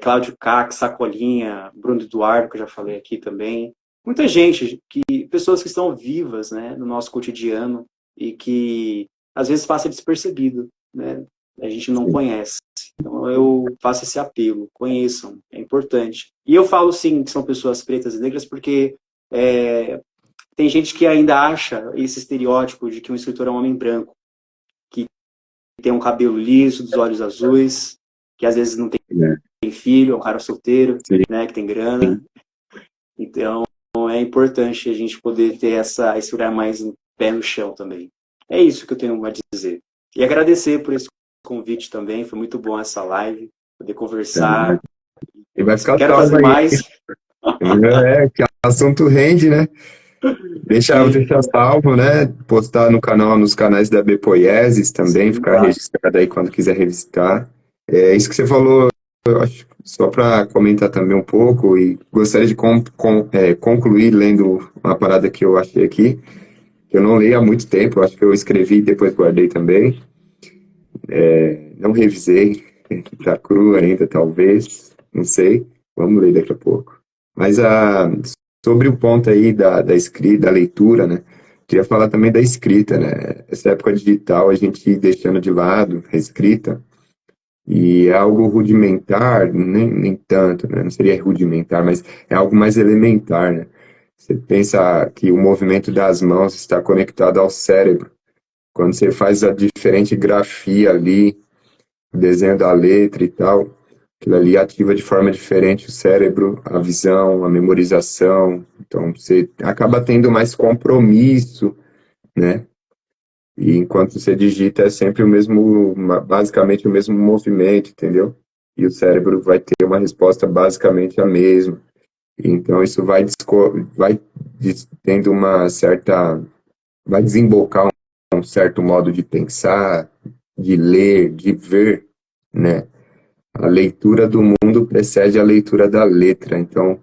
Cláudio Cax, Sacolinha, Bruno Eduardo, que eu já falei aqui também. Muita gente, pessoas que estão vivas, né, no nosso cotidiano e que às vezes passa despercebido, né? A gente não conhece. Então eu faço esse apelo, conheçam, é importante. E eu falo sim que são pessoas pretas e negras porque tem gente que ainda acha esse estereótipo de que um escritor é um homem branco, que tem um cabelo liso, dos olhos azuis, que às vezes não tem filho, é um cara solteiro, Sim. né, que tem grana. Então, é importante a gente poder ter esse olhar mais pé no chão também. É isso que eu tenho a dizer. E agradecer por esse convite também, foi muito bom essa live, poder conversar. E vai ficar Quero salvo fazer aí. mais. Que assunto rende, né? Deixa salvo, né? Postar no canal, nos canais da Bepoieses também, Sim, ficar claro. registrado aí quando quiser revisitar. É isso que você falou, eu acho, só para comentar também um pouco, e gostaria de concluir lendo uma parada que eu achei aqui, que eu não leio há muito tempo, eu acho que eu escrevi e depois guardei também. Não revisei, tá cru ainda, talvez, não sei. Vamos ler daqui a pouco. Mas sobre o ponto aí da escrita, da leitura, né? Queria falar também da escrita, né? Essa época digital, a gente ir deixando de lado a escrita, e é algo rudimentar, nem tanto, né? Não seria rudimentar, mas é algo mais elementar, né? Você pensa que o movimento das mãos está conectado ao cérebro. Quando você faz a diferente grafia ali, o desenho da letra e tal, aquilo ali ativa de forma diferente o cérebro, a visão, a memorização. Então você acaba tendo mais compromisso, né? E enquanto você digita é sempre o mesmo, basicamente o mesmo movimento, entendeu? E o cérebro vai ter uma resposta basicamente a mesma. Então isso vai tendo uma certa, vai desembocar um certo modo de pensar, de ler, de ver, né? A leitura do mundo precede a leitura da letra. Então,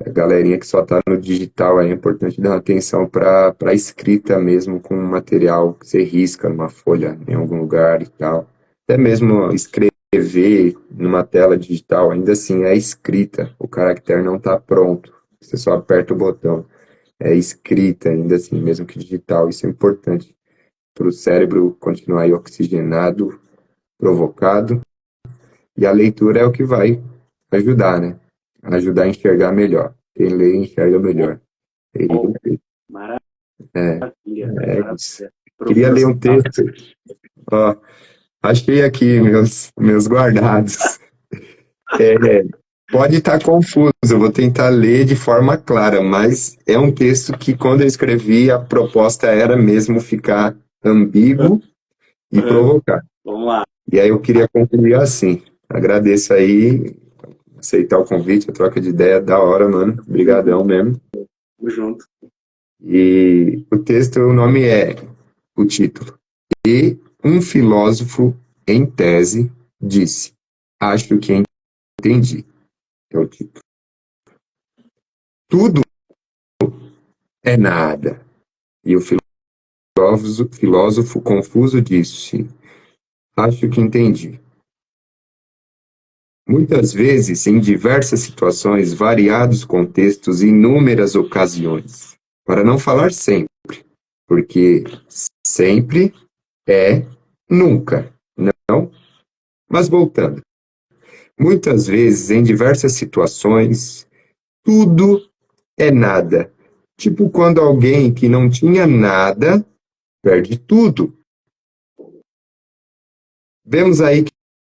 a galerinha que só está no digital aí, é importante dar atenção para a escrita mesmo, com um material que você risca numa folha em algum lugar e tal. Até mesmo escrever numa tela digital, ainda assim é escrita. O caractere não está pronto. Você só aperta o botão. É escrita, ainda assim, mesmo que digital. Isso é importante para o cérebro continuar aí oxigenado, provocado. E a leitura é o que vai ajudar, né? Ajudar a enxergar melhor. Quem lê, enxerga melhor. Oh, É, maravilha, é isso. maravilha. Queria ler um Proposital. texto. Ó, Achei aqui meus guardados. Pode estar confuso, eu vou tentar ler de forma clara, mas é um texto que, quando eu escrevi, a proposta era mesmo ficar ambíguo e provocar. Vamos lá. E aí eu queria concluir assim. Agradeço aí, aceitar o convite, a troca de ideia, da hora, mano. Obrigadão mesmo. Tamo junto. E o texto, o nome é, o título. E um filósofo, em tese, disse: acho que entendi. É o título. Tudo é nada. E o filósofo confuso disse: acho que entendi. Muitas vezes, em diversas situações, variados contextos, inúmeras ocasiões. Para não falar sempre, porque sempre é nunca, não? Mas voltando. Muitas vezes, em diversas situações, tudo é nada. Tipo quando alguém que não tinha nada perde tudo. Vemos aí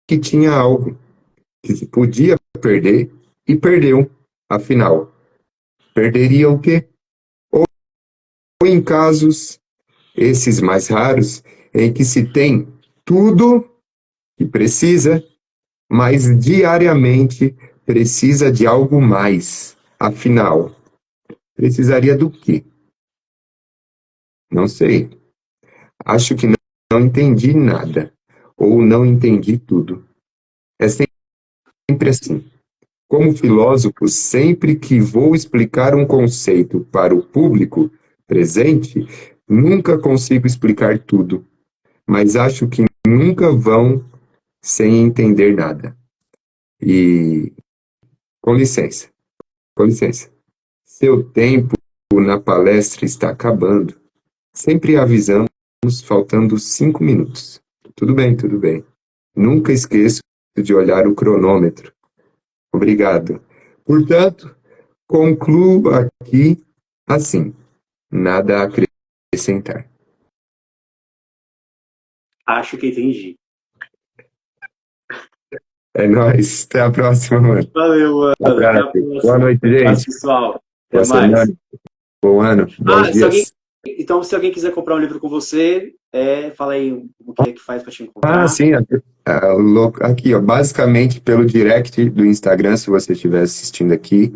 que tinha algo que se podia perder e perdeu. Afinal, perderia o quê? Ou em casos, esses mais raros, em que se tem tudo que precisa, mas diariamente precisa de algo mais. Afinal, precisaria do quê? Não sei. Acho que não entendi nada, ou não entendi tudo. É sempre assim. Como filósofo, sempre que vou explicar um conceito para o público presente, nunca consigo explicar tudo, mas acho que nunca vão sem entender nada. E, com licença, seu tempo na palestra está acabando. Sempre avisamos, faltando 5 minutos. Tudo bem, tudo bem. Nunca esqueço de olhar o cronômetro. Obrigado. Portanto, concluo aqui assim, nada a acrescentar. Acho que entendi. É nóis, até a próxima, mano. Valeu, mano. Um Até a abraço. próxima. Boa noite, Um abraço, gente. pessoal. Boa Até mais. semana, bom ano, bons dias. Então, se alguém quiser comprar um livro com você, fala aí o que é que faz para te Ah, encontrar. sim, aqui, ó, basicamente pelo direct do Instagram, se você estiver assistindo aqui,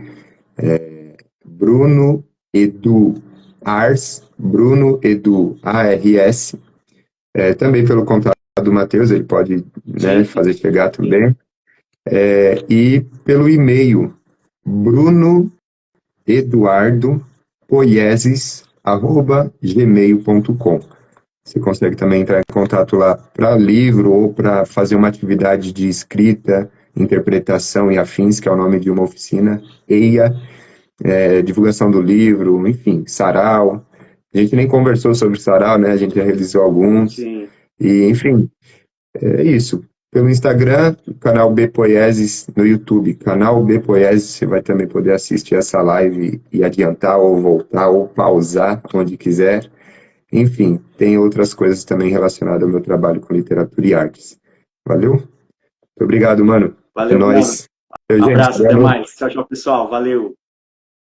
Bruno Edu Ars, Bruno Edu ARS, também pelo contato do Matheus, ele pode, né, fazer chegar também, e pelo e-mail, brunoeduardopoieses@gmail.com. Você consegue também entrar em contato lá para livro ou para fazer uma atividade de escrita, interpretação e afins, que é o nome de uma oficina, EIA, divulgação do livro, enfim, sarau. A gente nem conversou sobre sarau, né? A gente já realizou alguns. Sim. E, enfim, é isso. Pelo Instagram, canal B Poieses, no YouTube, canal B Poieses, você vai também poder assistir essa live e adiantar ou voltar ou pausar onde quiser. Enfim, tem outras coisas também relacionadas ao meu trabalho com literatura e artes. Valeu? Muito obrigado, mano. Valeu, É nóis. mano. Gente, Abraço, boa até noite. mais. Tchau, tchau, pessoal. Valeu.